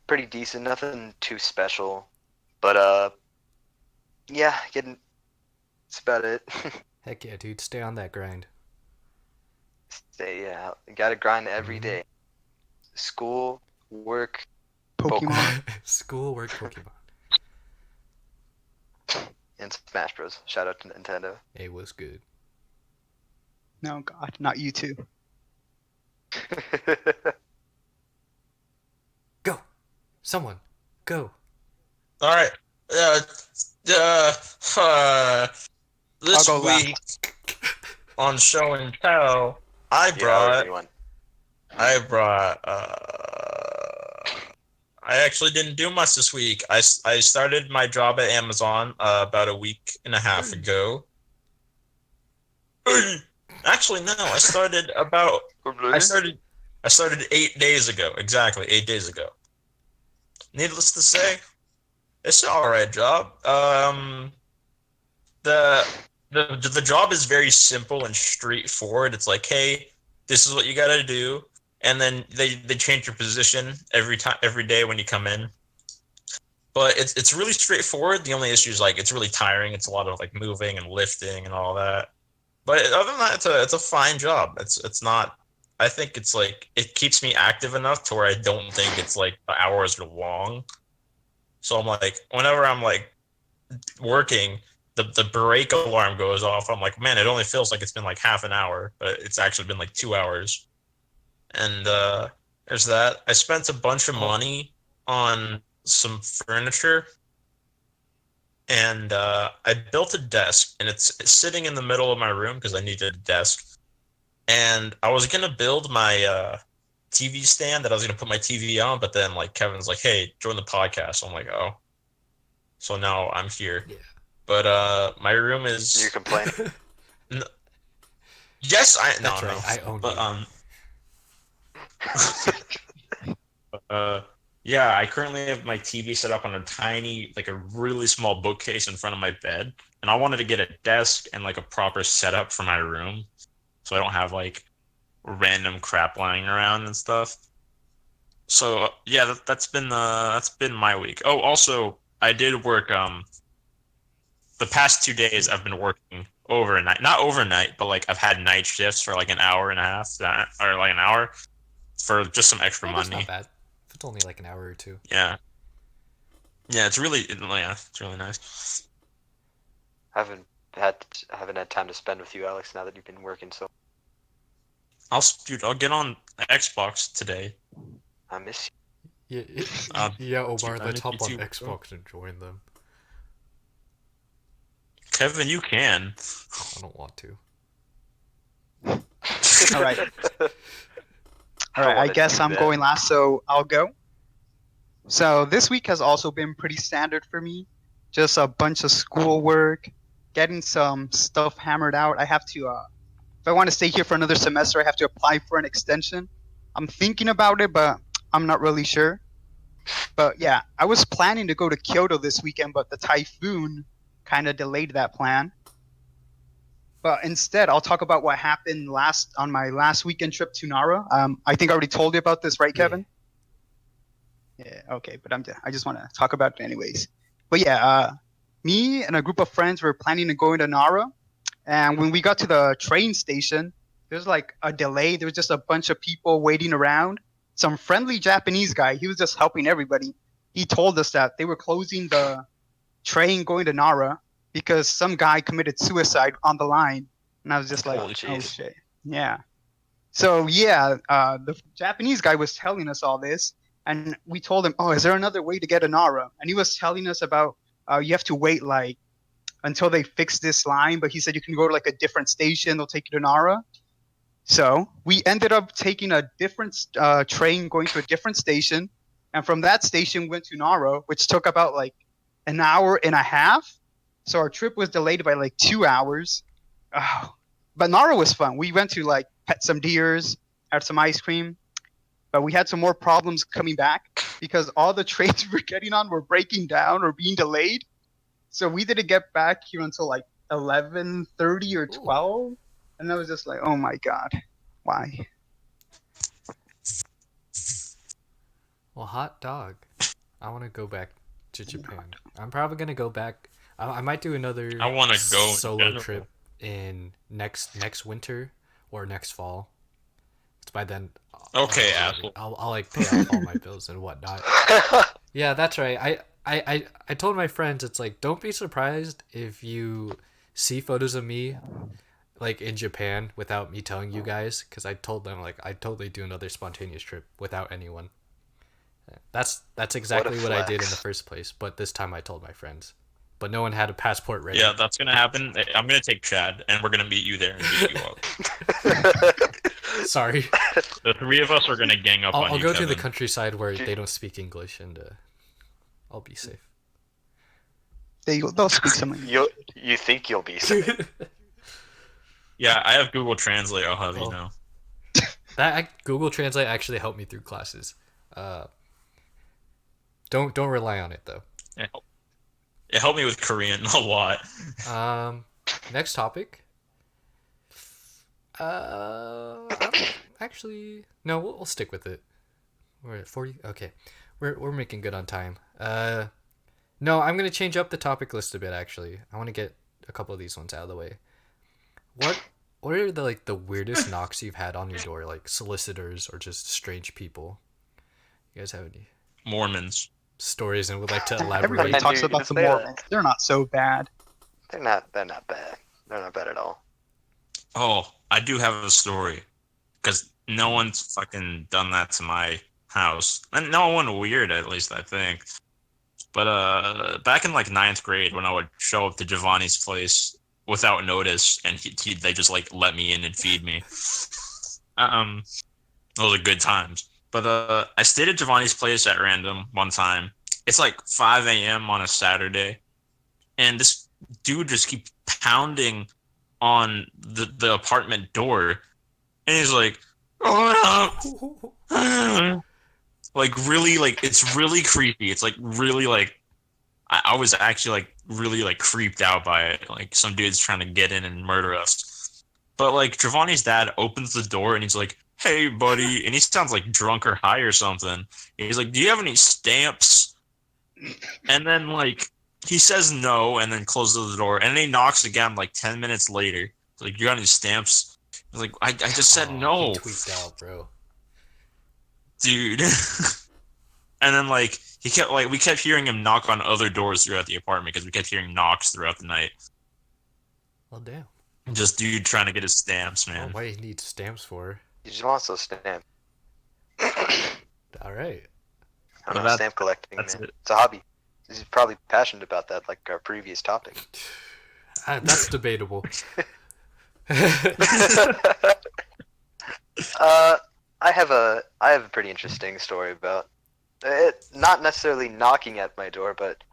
pretty decent. Nothing too special, but yeah, getting that's about it. Heck yeah, dude, stay on that grind. Stay, yeah, gotta grind every hmm day. School, work, Pokemon. Pokemon, School, work, Pokemon. and Smash Bros. Shout out to Nintendo. It was good. No, God, not you two. Go, someone, go. All right. Uh, uh, uh, I'll this go week last. on Show and Tell, I Yeah, however brought you want. I brought I actually didn't do much this week. I started my job at Amazon about a week and a half ago. Actually, no, I started I started 8 days ago. Exactly, 8 days ago. Needless to say, it's an alright job. The the job is very simple and straightforward. It's like, hey, this is what you gotta do, and then they change your position every day when you come in. But it's really straightforward. The only issue is like it's really tiring. It's a lot of like moving and lifting and all that. But other than that, it's a fine job. It's not. I think it's like it keeps me active enough to where I don't think it's like hours long. So I'm like, whenever I'm like working, the break alarm goes off. I'm like, man, it only feels like it's been like half an hour, but it's actually been like 2 hours. And there's that. I spent a bunch of Oh, money on some furniture, and I built a desk, and it's sitting in the middle of my room because I needed a desk. And I was gonna build my TV stand that I was gonna put my TV on, but then like Kevin's like, "Hey, join the podcast." I'm like, "Oh." So now I'm here. yeah. But my room You're is complaining. n- yes, I no That's no. right. I own But you. uh yeah, I currently have my TV set up on a tiny, like a really small bookcase in front of my bed, and I wanted to get a desk and like a proper setup for my room, so I don't have like random crap lying around and stuff. So yeah, that's been my week. Oh, also I did work. The past 2 days I've been working overnight, not overnight, but like I've had night shifts for like an hour and a half, or like an hour for just some extra Oh, that's not money. bad. If it's only like an hour or two. Yeah, yeah, it's really nice. haven't haven't had time to spend with you, Alex. Now that you've been working, so I'll get on Xbox today. I miss Yeah, Uh, yeah, dude, Omar. I Let's miss you hop on too, bro. Xbox and join them. Kevin, you can. I don't want to. All right. All right. I wanna guess do I'm that. going last, so I'll go. So this week has also been pretty standard for me. Just a bunch of schoolwork, getting some stuff hammered out. I have to, if I want to stay here for another semester, I have to apply for an extension. I'm thinking about it, but I'm not really sure. But yeah, I was planning to go to Kyoto this weekend, but the typhoon kind of delayed that plan. But instead, I'll talk about what happened last on my last weekend trip to Nara. I think I already told you about this, right, Yeah. Kevin? Yeah, okay, but I just want to talk about it anyways. But yeah, me and a group of friends were planning to go into Nara, and when we got to the train station, there's like a delay. There was just a bunch of people waiting around. Some friendly Japanese guy, he was just helping everybody. He told us that they were closing the train going to Nara because some guy committed suicide on the line, and I was just like, Holy oh jeez. shit, yeah. So yeah, the Japanese guy was telling us all this, and we told him, "Oh, is there another way to get a Nara?" And he was telling us about you have to wait like until they fix this line, but he said you can go to like a different station; they'll take you to Nara. So we ended up taking a different train, going to a different station, and from that station went to Nara, which took about like an hour and a half. So our trip was delayed by like 2 hours. Oh, but Nara was fun. We went to like pet some deers, had some ice cream, but we had some more problems coming back because all the trains we were getting on were breaking down or being delayed. So we didn't get back here until like 11:30 or Ooh. 12, and I was just like, oh my god, why? Well, hot dog. I want to go back to Japan. I'm probably gonna go back. I might do another I want to go in solo general. trip in next winter or next fall. It's by then. Okay, I'll, asshole. I'll like pay off all my bills and whatnot. Yeah, that's right. I told my friends it's like don't be surprised if you see photos of me like in Japan without me telling you guys because I told them like I totally do another spontaneous trip without anyone. That's exactly what I did in the flex. first place, but this time I told my friends. But no one had a passport ready. Yeah, that's gonna happen. I'm gonna take Chad, and we're gonna meet you there and beat you up. Sorry. The three of us are gonna gang up on I'll you, go to the Kevin. countryside where they don't speak English and I'll be safe. They'll speak some English. You think you'll be safe? Yeah, I have Google Translate. I'll have you Oh. know. Google Translate actually helped me through classes. Don't rely on it though. It helped me with Korean a lot. Next topic. I don't, actually no, we'll stick with it. We're at 40. Okay, we're making good on time. No, I'm gonna change up the topic list a bit. Actually, I want to get a couple of these ones out of the way. What are the weirdest knocks you've had on your door, like solicitors or just strange people? You guys have any Mormons. stories and would like to Everybody elaborate? talks Dude, about the they are- Mormons. They're not so bad. They're not bad. They're not bad at all. Oh, I do have a story. Because no one's fucking done that to my house. And no one weird, at least, I think. But back in like ninth grade, when I would show up to Giovanni's place without notice, and they just like let me in and feed me. Those are good times. But I stayed at Giovanni's place at random one time. It's like 5 a.m. on a Saturday, and this dude just keeps pounding on the apartment door, and he's like, "Oh no!" Like really, like it's really creepy. It's like really like I was actually like really like creeped out by it. Like some dude's trying to get in and murder us. But like Giovanni's dad opens the door and he's like, "Hey, buddy," and he sounds like drunk or high or something. And he's like, "Do you have any stamps?" And then like he says no, and then closes the door, and then he knocks again like 10 minutes later. He's like, "You got any stamps?" I was like, I just said He no, tweaked out, bro. dude. And then like we kept hearing him knock on other doors throughout the apartment because we kept hearing knocks throughout the night. Well, damn. Just dude trying to get his stamps, Oh, man. what do you need stamps for? He just wants those stamps. All right. I Well, don't know, stamp collecting, man. It's a hobby. He's probably passionate about that, like our previous topic. That's debatable. Uh, I have a pretty interesting story about it. Not necessarily knocking at my door, but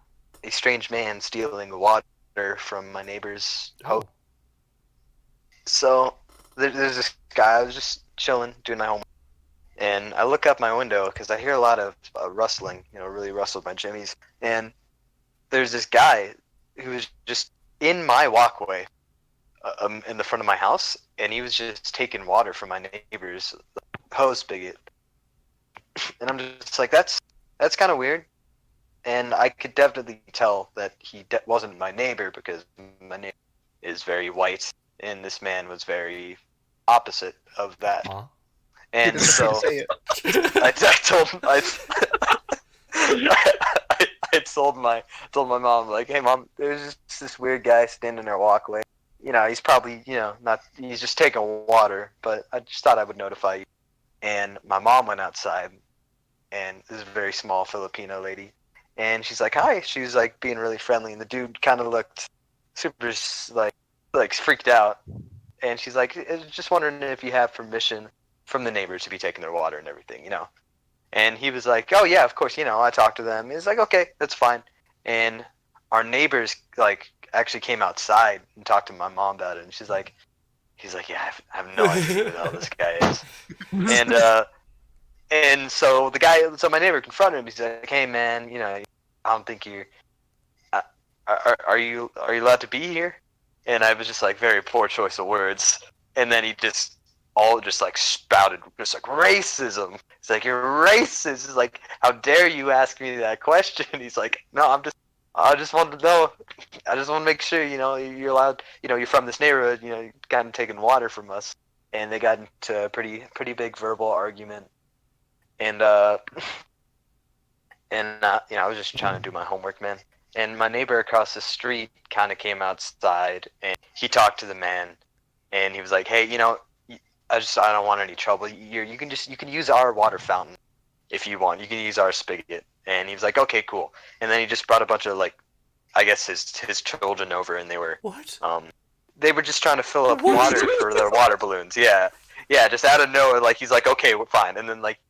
a strange man stealing water from my neighbor's house. Oh. So there's this guy. I was just chilling, doing my homework, and I look up my window because I hear a lot of rustling. Really rustled my jimmies. And there's this guy who was just in my walkway, in the front of my house, and he was just taking water from my neighbor's hose spigot. And I'm just like, that's kind of weird. And I could definitely tell that he wasn't my neighbor because my neighbor is very white, and this man was very opposite of that. Huh? He And doesn't need to so say it. I told him, I told my mom, like, hey mom, there's just this weird guy standing in our walkway. He's probably not, he's just taking water, but I just thought I would notify you. And my mom went outside, and this is a very small Filipino lady, and she's like, hi. She was like being really friendly, and the dude kind of looked super like freaked out. And she's like, just wondering if you have permission from the neighbors to be taking their water and everything. And he was like, oh yeah, of course, I talked to them. He's like, okay, that's fine. And our neighbors like actually came outside and talked to my mom about it, and he's like, yeah, I have no idea who the hell this guy is. And so my neighbor confronted him. He's like, hey man, I don't think you're, uh, are you allowed to be here? And I was just like, very poor choice of words. And then he just like spouted just like racism. It's like, you're racist. It's like, how dare you ask me that question? He's like, no, I just wanted to know. I just want to make sure, you're allowed, you're from this neighborhood, you kind of taking water from us. And they got into a pretty big verbal argument. And I was just trying to do my homework, man. And my neighbor across the street kind of came outside, and he talked to the man, and he was like, hey, I don't want any trouble. You can use our water fountain if you want. You can use our spigot. And he was like, okay, cool. And then he just brought a bunch of, like, I guess his children over, and What? they were just trying to fill up What? water for their water balloons. Yeah, yeah, just out of nowhere, like he's like, okay, we're fine. And then like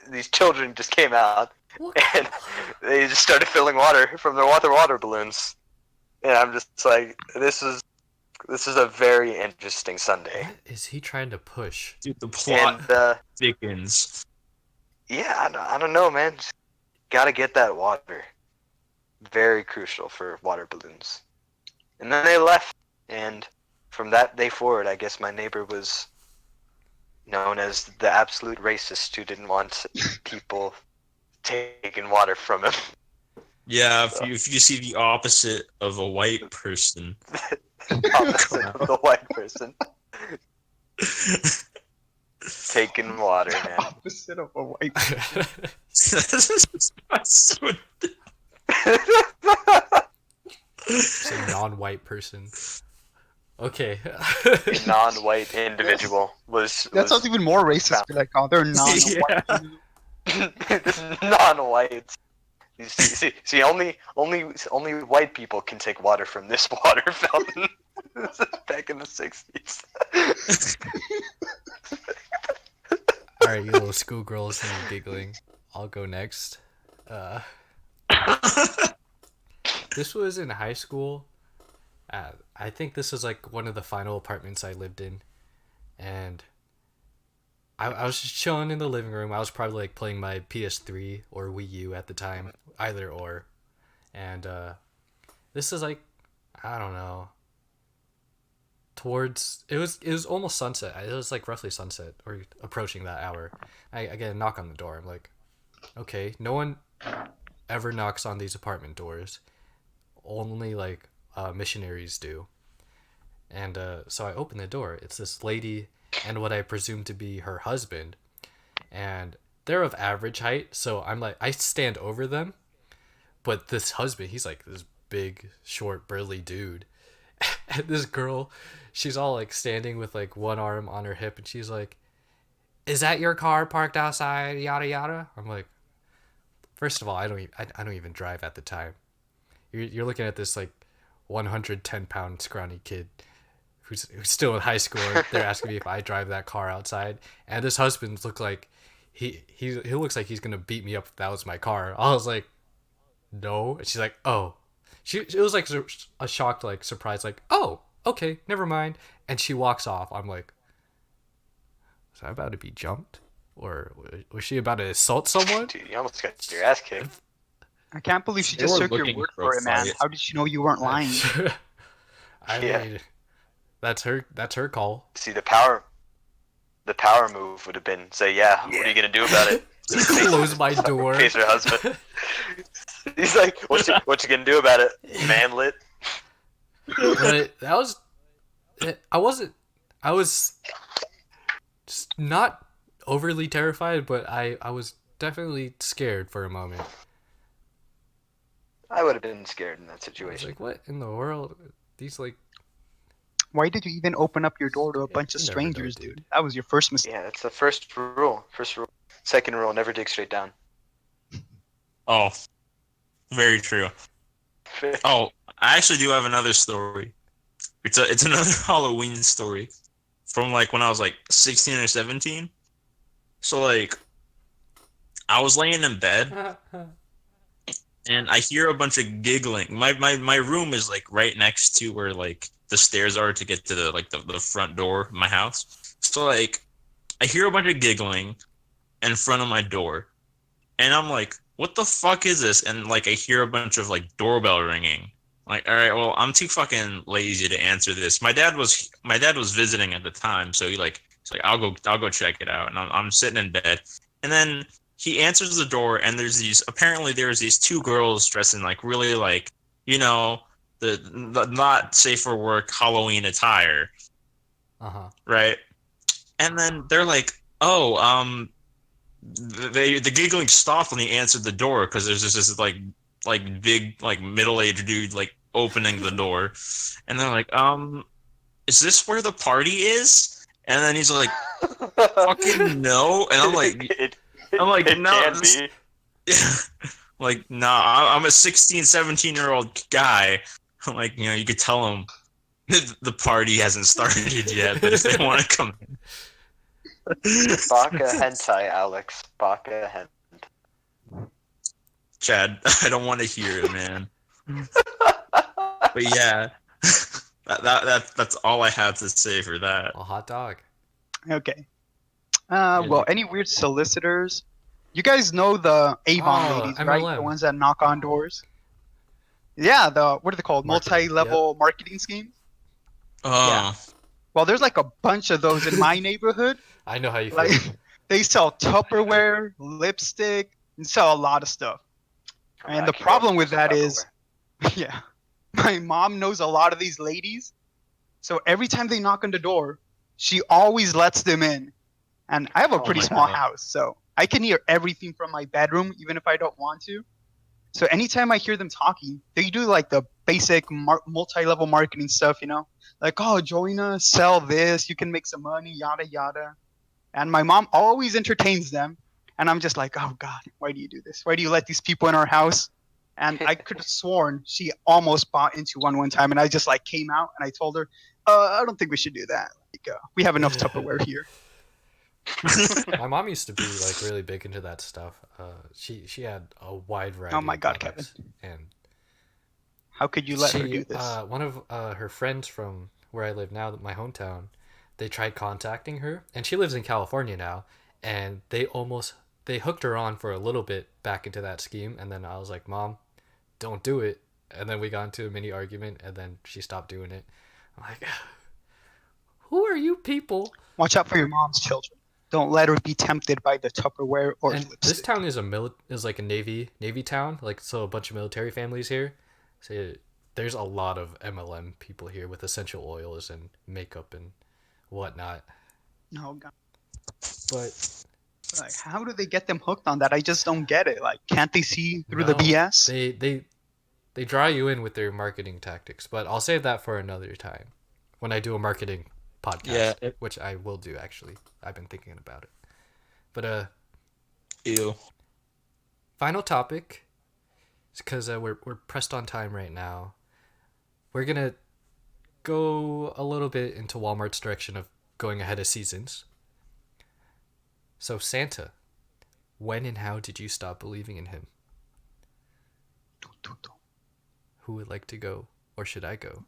these children just came out, What? and they just started filling water from their water balloons. And I'm just like, this is a very interesting Sunday. What is he trying to push? Dude, the plot And thickens. yeah, I don't know, man. Just gotta get that water. Very crucial for water balloons. And then they left, and from that day forward, I guess my neighbor was known as the absolute racist who didn't want people taking water from him. Yeah, So, if you see the opposite of a white person. opposite of the white person taking water, man. Opposite of a white. Say non-white person. Okay. A non-white individual That sounds even more racist. Be like, oh, they're non-white. Yeah. non-white. See, only white people can take water from this water fountain. Back in the 60s. Alright, you little schoolgirls and you're giggling. I'll go next. This was in high school. I think this was like one of the final apartments I lived in. And I was just chilling in the living room. I was probably like playing my PS3 or Wii U at the time. Either or. And this is like, I don't know. It was almost sunset. It was like roughly sunset or approaching that hour. I get a knock on the door. I'm like, okay, no one ever knocks on these apartment doors. Only like missionaries do. And so I open the door. It's this lady and what I presume to be her husband. And they're of average height, so I'm like, I stand over them. But this husband, he's like this big, short, burly dude. And this girl, she's all like standing with like one arm on her hip, and she's like, "Is that your car parked outside? Yada yada." I'm like, first of all, I don't even drive at the time. You're looking at this like 110-pound scrawny kid who's still in high school. They're asking me if I drive that car outside, and this husband looked like he looks like he's gonna beat me up if that was my car. I was like, no. And she's like, oh. It was like a shocked, like, surprise, like, oh, okay, never mind. And she walks off. I'm like, was I about to be jumped? Or was she about to assault someone? Dude, you almost got your ass kicked. I can't believe she They just were took your looking word for a for it, man. fight. How did she know you weren't lying? I Yeah. mean, that's her call. See, the power move would have been say, yeah, what are you gonna do about it? Close my door. Face her husband. He's like, what you gonna do about it, manlet? But that was, I was just not overly terrified, but I was definitely scared for a moment. I would have been scared in that I was situation. like, what in the world? These, like, Why did you even open up your door to a bunch of you never know, strangers, dude. dude? That was your first mistake. Yeah, that's the first rule. First rule. Second rule, never dig straight down. Oh, very true. Oh, I actually do have another story. It's another Halloween story from like when I was like 16 or 17. So like I was laying in bed and I hear a bunch of giggling. My room is like right next to where like the stairs are to get to the front door of my house. So like I hear a bunch of giggling in front of my door. And I'm like, what the fuck is this? And like I hear a bunch of like doorbell ringing. Like, all right, well, I'm too fucking lazy to answer this. My dad was visiting at the time, so he's like, I'll go check it out. And I'm sitting in bed, and then he answers the door, and there's these two girls dressed in like really like the not safe for work Halloween attire, Uh-huh. right? And then they're like, oh, the giggling stopped when he answered the door because there's this like big like middle-aged dude like opening the door, and they're like, is this where the party is? And then he's like, fucking no. And I'm like it no, can be. like nah, I'm a 16 17-year-old guy. I'm like, you could tell him the party hasn't started yet, but if they want to come Baka hentai, Alex. Baka hentai. Chad, I don't want to hear it, man. But yeah, that's all I have to say for that. A hot dog. Okay. Yeah, Well, any weird solicitors? You guys know the Avon Oh, ladies, right? The MLM. ones that knock on doors. Yeah, what are they called? Marketing, Multi-level marketing schemes. Oh, Well, there's like a bunch of those in my neighborhood. I know how you Like, feel. they sell Tupperware, lipstick, and sell a lot of stuff. And the problem with that is, yeah, my mom knows a lot of these ladies. So every time they knock on the door, she always lets them in. And I have a Oh pretty my small God. house, so I can hear everything from my bedroom, even if I don't want to. So anytime I hear them talking, they do like the basic multi-level marketing stuff, like, oh, join us, sell this, you can make some money, yada yada. And my mom always entertains them, and I'm just like, oh God, why do you do this? Why do you let these people in our house? And I could have sworn she almost bought into one time, and I just like came out and I told her, I don't think we should do that. Like, we have enough Tupperware here. My mom used to be like really big into that stuff. She had a wide variety Oh my of God, products, and How could you let her she do this? one of her friends from where I live now, my hometown, they tried contacting her, and she lives in California now, and they hooked her on for a little bit back into that scheme, and then I was like, Mom, don't do it. And then we got into a mini argument, and then she stopped doing it. I'm like, who are you people? Watch out for your mom's children. Don't let her be tempted by the Tupperware or And lipstick. this town is like a navy town, like, so a bunch of military families here. So there's a lot of MLM people here with essential oils and makeup and whatnot. Oh God. But Like, how do they get them hooked on that? I just don't get it. Like, can't they see through the no, BS? they draw you in with their marketing tactics. But I'll save that for another time when I do a marketing podcast, Yeah. which I will do actually. I've been thinking about it. But Ew. final topic, because we're pressed on time right now. We're gonna go a little bit into Walmart's direction of going ahead of seasons. So, Santa, when and how did you stop believing in him? Who would like to go, or should I go?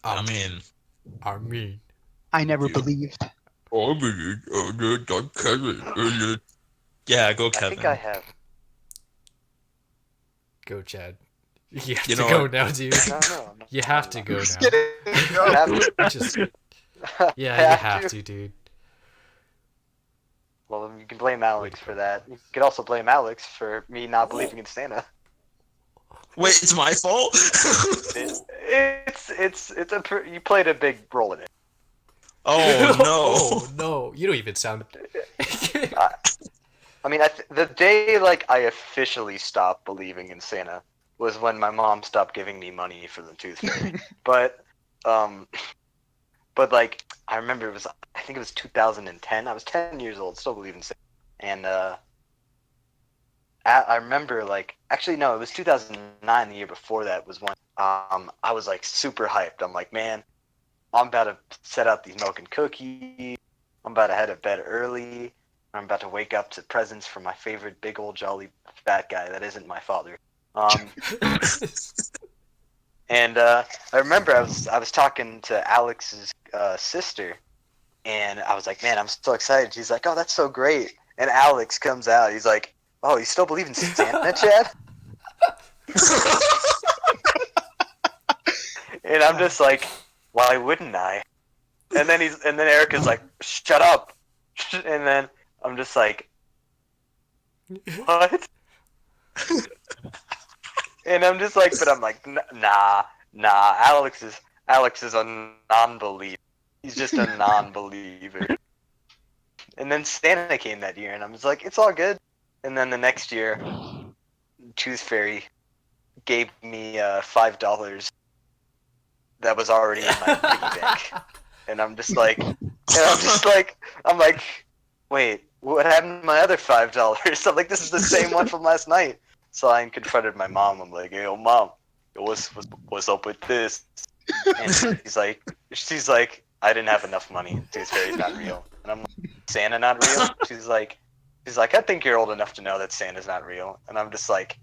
I mean, I mean, I never you. believed. Kevin. Yeah, go I think I Kevin. have. go, Chad. You have You to know go what? now, dude. No, You no, have to no. go Just now. kidding. I Go. have to. Just, I yeah, you have to, dude. Well, you can blame Way Alex to for go. that. You could also blame Alex for me not believing in Santa. Wait, it's my fault. You played a big role in it. Oh Oh no. no, you don't even sound. I, I mean, the day like I officially stopped believing in Santa was when my mom stopped giving me money for the tooth fairy. But, um, but like I remember I think it was 2010. I was 10 years old, still believing in Santa, and I remember like actually no, it was 2009. The year before that was when I was like super hyped. I'm like, man, I'm about to set out these milk and cookies. I'm about to head to bed early. I'm about to wake up to presents from my favorite big old jolly fat guy that isn't my father. Um, and I remember I was talking to Alex's sister, and I was like, man, I'm so excited. She's like, oh, that's so great. And Alex comes out. He's like, oh, you still believe in Santa, Chad? And I'm just like, why wouldn't I? And then Erica's like, shut up. And then I'm just like, what? And I'm just like, but I'm like, nah. Alex is a non-believer. He's just a non-believer. And then Santa came that year, and I'm just like, it's all good. And then the next year, Tooth Fairy gave me $5 that was already in my piggy bank, and I'm like, wait, what happened to my other $5? I'm like, this is the same one from last night. So I confronted my mom. I'm like, hey, yo, mom, what's up with this? And she's like, I didn't have enough money. Tooth Fairy's not real. And I'm like, Santa not real? She's like, I think you're old enough to know that Santa's not real. And I'm just like,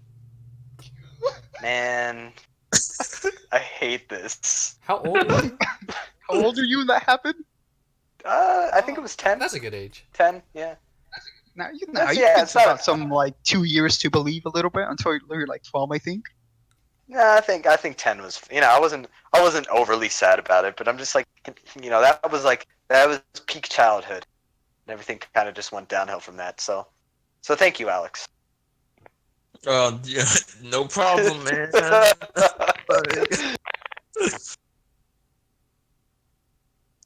man, I hate this. How old were you? How old are you when that happened? I think it was 10. That's a good age. 10, yeah. Now you It's not. about some like 2 years to believe a little bit until you're like 12, I think. No, I think 10 was. I wasn't overly sad about it, but I'm just like, that was peak childhood, and everything kind of just went downhill from that. So thank you, Alex. Yeah, no problem, man.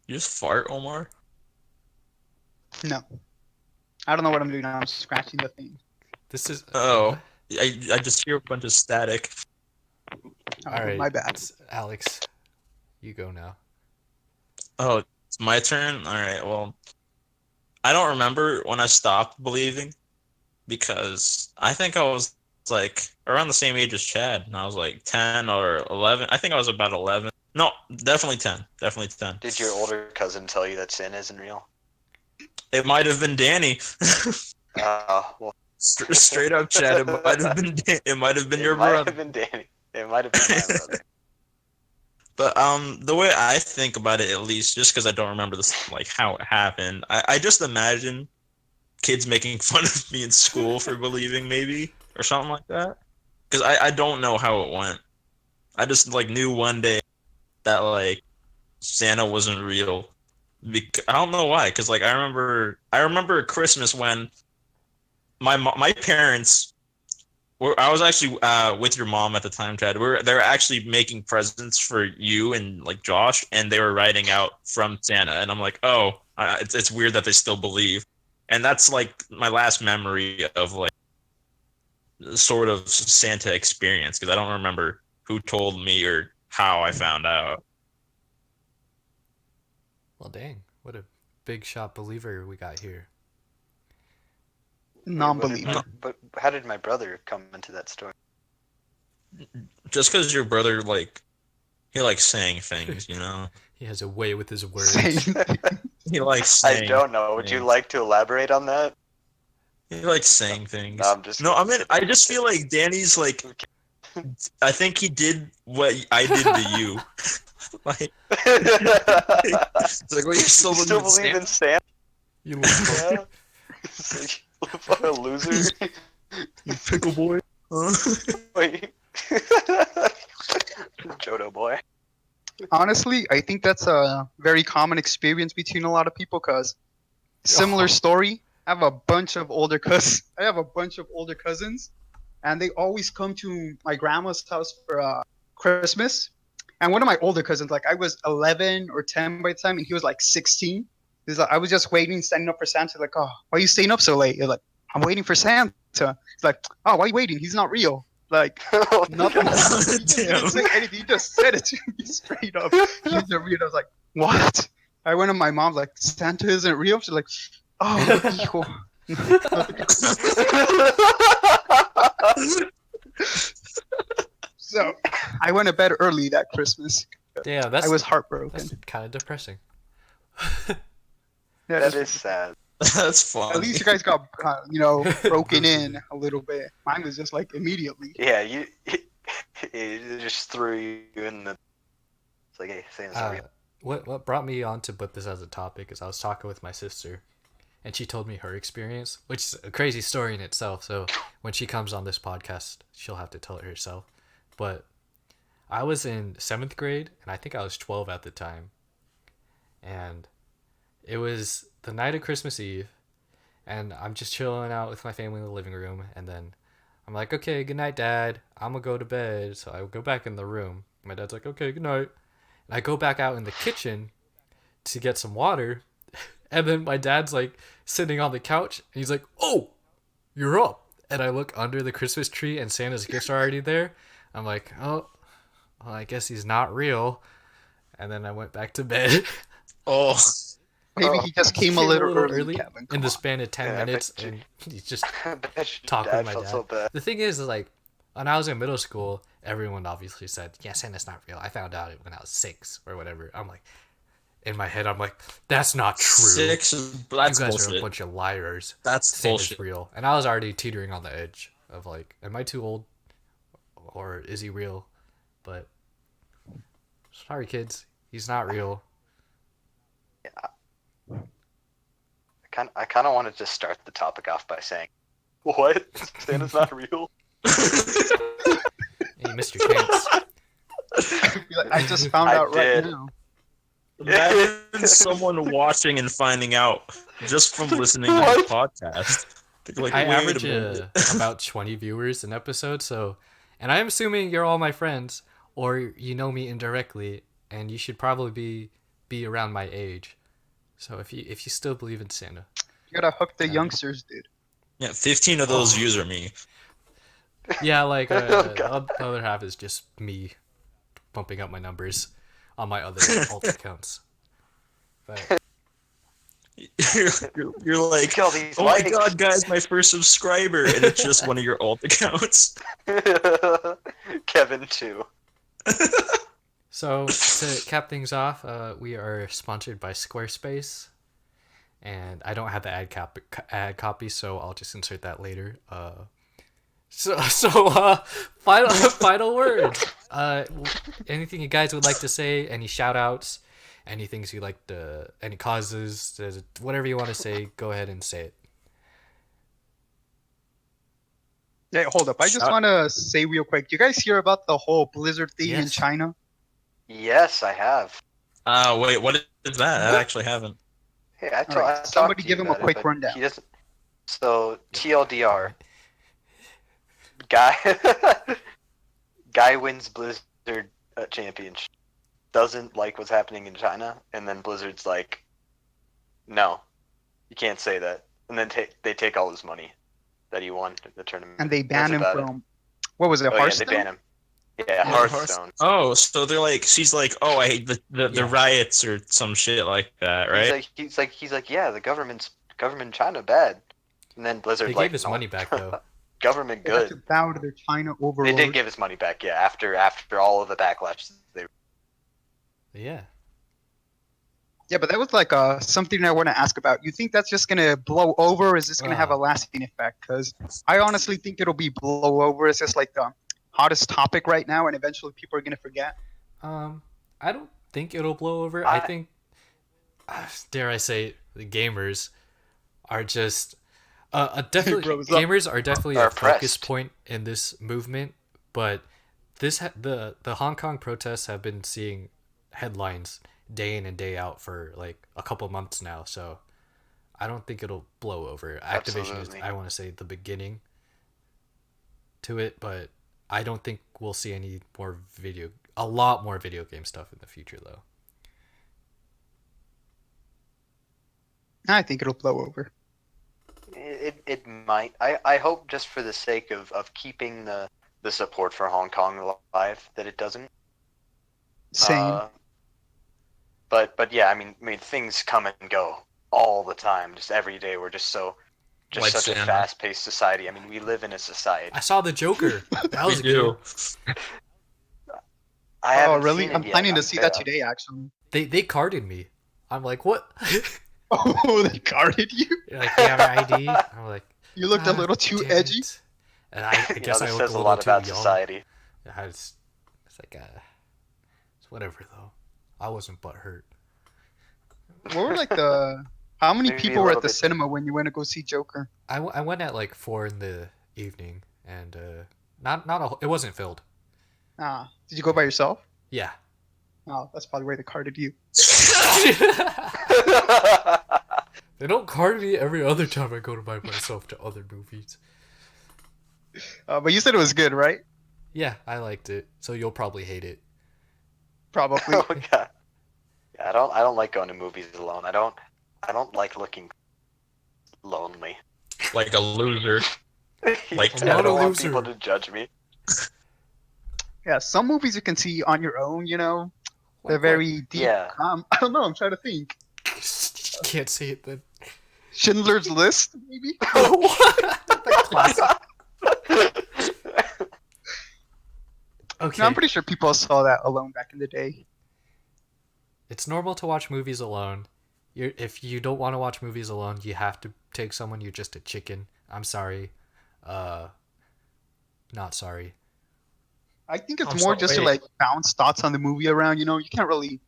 You just fart, Omar? No, I don't know what I'm doing now. I'm scratching the thing. This is. Oh, What? I just hear a bunch of static. Oh, All right, my bad. Alex, you go now. Oh, it's my turn? Alright, well, I don't remember when I stopped believing because I think I was like around the same age as Chad, and I was like 10 or 11. I think I was about 11. No, definitely 10. Definitely 10. Did your older cousin tell you that sin isn't real? It might have been Danny. Well, Straight up, Chad. It might have been. It might have been it your might brother. have been Danny. It might have been my brother. But the way I think about it, at least, just because I don't remember this, like how it happened, I just imagine kids making fun of me in school for believing, maybe or something like that. Because I don't know how it went. I just like knew one day that like Santa wasn't real. I don't know why. Because like I remember Christmas when my parents I was actually with your mom at the time, Chad. They were actually making presents for you and like Josh, and they were writing out from Santa. And I'm like, oh, it's weird that they still believe. And that's like my last memory of like sort of Santa experience because I don't remember who told me or how I found out. Well, dang, what a big shot believer we got here. Wait, what did Non-believer. but how did my brother come into that story? Just because your brother like He likes saying things, you know. He has a way with his Same. words. He likes I saying don't know. Would you things. like to elaborate on that? He likes No, saying no, things. I'm just No, kidding. I mean, I just feel like Danny's like. I think he did what I did to you. Like, it's like, well, you still You still believe in believe in Santa? Santa? You little punk. Yeah. It's like, what a loser. You pickle boy. Wait. Jodo boy. Honestly, I think that's a very common experience between a lot of people. Cause similar Oh, story. I have a bunch of older cousins. I have a bunch of older cousins, and they always come to my grandma's house for Christmas. And one of my older cousins, like I was 11 or 10 by the time, and he was like 16. He's like, I was just waiting, standing up for Santa. Like, oh, why are you staying up so late? You're like, I'm waiting for Santa. He's like, oh, why are you waiting? He's not real. Like, Oh my nothing. God. He just didn't Damn. say anything. He just said it to me straight up. He isn't real. I was like, what? I went to my mom's like, Santa isn't real. She's like, oh, hijo. So I went to bed early that Christmas. damn, I was that's heartbroken. kind of depressing. Yeah, That is sad. That's at funny. least you guys got, broken in a little bit. Mine was just like immediately. Yeah, you it just threw you in the. It's like, hey, Santa's not real. What brought me on to put this as a topic is I was talking with my sister, and she told me her experience, which is a crazy story in itself. So when she comes on this podcast, she'll have to tell it herself. But I was in 7th grade, and I think I was 12 at the time, and it was the night of Christmas Eve, and I'm just chilling out with my family in the living room, and then I'm like, okay, good night, Dad. I'm gonna go to bed. So I go back in the room. My dad's like, okay, good night. And I go back out in the kitchen to get some water, and then my dad's like sitting on the couch, and he's like, oh, you're up. And I look under the Christmas tree, and Santa's gifts are already there. I'm like, oh, well, I guess he's not real. And then I went back to bed. Oh, Maybe Oh, he just He came a little early, early Kevin. in Come the on. span of 10 Yeah, I minutes, bet you- and he's just I bet your talking with dad my felt dad. so bad. The thing is, like, when I was in middle school, everyone obviously said, yeah, Santa's not real. I found out it when I was 6 or whatever. I'm like, in my head, I'm like, that's not true. 6. You That's guys are a bullshit. bunch of liars. That's Santa's bullshit. real. And I was already teetering on the edge of like, am I too old? Or is he real? But sorry, kids. He's not real. I kind of wanted to start the topic off by saying, "What? Santa's not real." And you missed your chance. Be like, I just found I out right did. now. Imagine someone watching and finding out just from listening to the What? podcast. They're like, I wait average a minute. about 20 viewers an episode, so, and I'm assuming you're all my friends, or you know me indirectly, and you should probably be around my age. So if you still believe in Santa, You gotta hook the Okay. youngsters, dude. Yeah, 15 of those Oh. views are me. yeah, like Oh, God. the other half is just me bumping up my numbers on my other alt accounts. But You're like, Look at all these oh my likes. god, guys, my first subscriber, and it's just one of your alt accounts. Kevin too. so to cap things off, we are sponsored by Squarespace. And I don't have the ad copy, so I'll just insert that later. Final words. Anything you guys would like to say? Any shout outs? Any things you like to? Any causes? Whatever you want to say, go ahead and say it. Yeah, hold up. I just Shout- want to say real quick. Do you guys hear about the whole Blizzard thing in Yes. China? Yes, I have. Wait, what is that? I actually haven't. Hey, All right, I somebody talked to give you him a about it, quick but rundown. He doesn't. So TLDR, guy, guy wins Blizzard championship. Doesn't like what's happening in China, and then Blizzard's like, no, you can't say that. And then they take all his money that he won in the tournament. And they ban him That's about it. from, what was it, Oh yeah, Hearthstone? they ban him. Yeah, Hearthstone. Oh, so they're like, she's like, oh, I hate the Yeah. riots or some shit like that, right? He's like, yeah, the government in China bad. And then Blizzard They like, gave his no, money back though. government They had to good. bow to their China They overlord. did give his money back, yeah, after all of the backlash. Yeah. Yeah, but that was like something I want to ask about. You think that's just gonna blow over? Or is this gonna have a Uh, lasting effect? Because I honestly think it'll be blow over. It's just like the hottest topic right now, and eventually people are gonna forget. um, I don't think it'll blow over. I I think, dare I say, the gamers are just It definitely grows up. gamers are definitely are a focus oppressed. point in this movement, but the Hong Kong protests have been seeing headlines day in and day out for like a couple months now, so I don't think it'll blow over. Activision is, Absolutely. I want to say, the beginning to it, but I don't think we'll see a lot more video game stuff in the future though. I think it'll blow over. It might. I hope just for the sake of keeping the support for Hong Kong alive that it doesn't. Same. Uh, but yeah, I mean things come and go all the time, just every day. We're just Like such a Santa. fast-paced society. I mean, we live in a society. I saw the Joker. That We was do. good. I Oh, haven't really? seen I'm it yet. planning to see that today, actually. They carded me. I'm like, what? Oh, they guarded you? Like, you have an ID? I'm like, You looked a little too damn edgy. it. And I You know, guess I this look says a a little lot too about young. society. It's like, it's whatever though. I wasn't butthurt. What were like the? How many Maybe people a were little at the bit. cinema when you went to go see Joker? I went at like 4 in the evening, and it wasn't filled. Ah, did you go by yourself? Yeah. Oh, that's probably why they carded you. They don't card me every other time I go to by myself to other movies. But you said it was good, right? Yeah, I liked it. So you'll probably hate it. Probably. Oh god. Yeah, I don't like going to movies alone. I don't like looking lonely. Like a loser. Like I'm I not a don't want loser. people to judge me. Yeah, some movies you can see on your own. You know, they're Like what? very deep. Yeah. I don't know. I'm trying to think. You can't say it then. Schindler's List, maybe. What? The classic. Okay. No, I'm pretty sure people saw that alone back in the day. It's normal to watch movies alone. If you don't want to watch movies alone, you have to take someone. You're just a chicken. I'm sorry. Uh, not sorry. I think it's I'm more so just to wait. like bounce thoughts on the movie around. You know, you can't really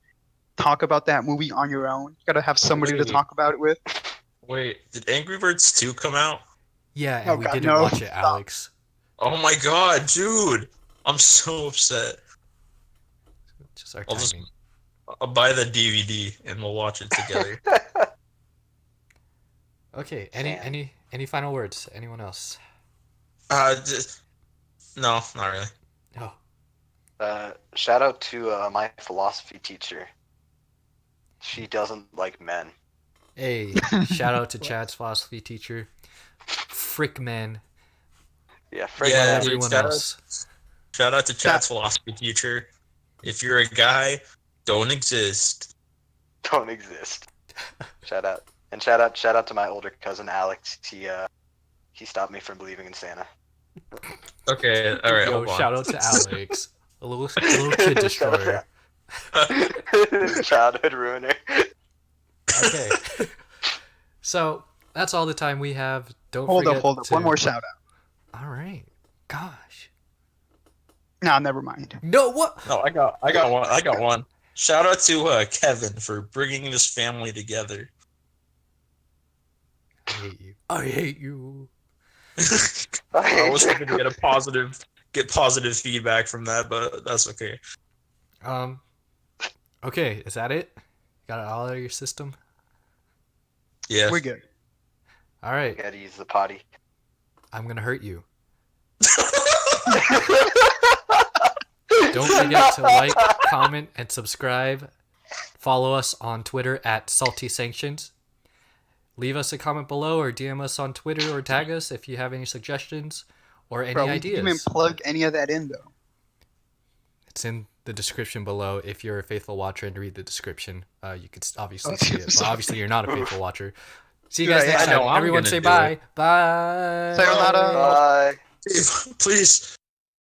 talk about that movie on your own. You gotta have somebody to Wait. talk about it with. Wait, did Angry Birds 2 come out? Yeah, and Oh we God, didn't no! watch it, Stop. Alex. Oh my god, dude! I'm so upset. Just our I'll just timing. I'll buy the DVD and we'll watch it together. Okay. Man. Any final words? Anyone else? Just, no, not really. Oh, Shout out to my philosophy teacher. She doesn't like men. hey! Shout out to Chad's philosophy teacher. Frick man. Yeah, frick Yeah, Love men. dude, everyone shout else. out to Chad's philosophy teacher. If you're a guy, don't exist. Don't exist. Shout out. And shout out to my older cousin Alex. He stopped me from believing in Santa. Okay, alright, Yo, hold on. shout out to Alex. A little kid destroyer. Childhood ruiner. Okay. So that's all the time we have. Don't Hold forget up, hold up. to... One more shout out. All right. Gosh. Nah, never mind. No, what? No, I got one. Shout out to Kevin for bringing this family together. I hate you. I hate you. I was hoping to get positive feedback from that, but that's okay. Okay, is that it? Got it all out of your system? Yeah. We're good. All right. Gotta use the potty. I'm gonna hurt you. Don't forget to like, comment, and subscribe. Follow us on Twitter at Salty Sanctions. Leave us a comment below or DM us on Twitter or tag us if you have any suggestions or any Bro, we didn't even ideas. plug any of that in though. It's in the description below. If you're a faithful watcher and read the description, you could obviously Okay, see it. But sorry. obviously, you're not a faithful watcher. See you Dude, guys next I know, time. I'm Everyone gonna say do bye. it. Bye. Sayonara. Bye. Please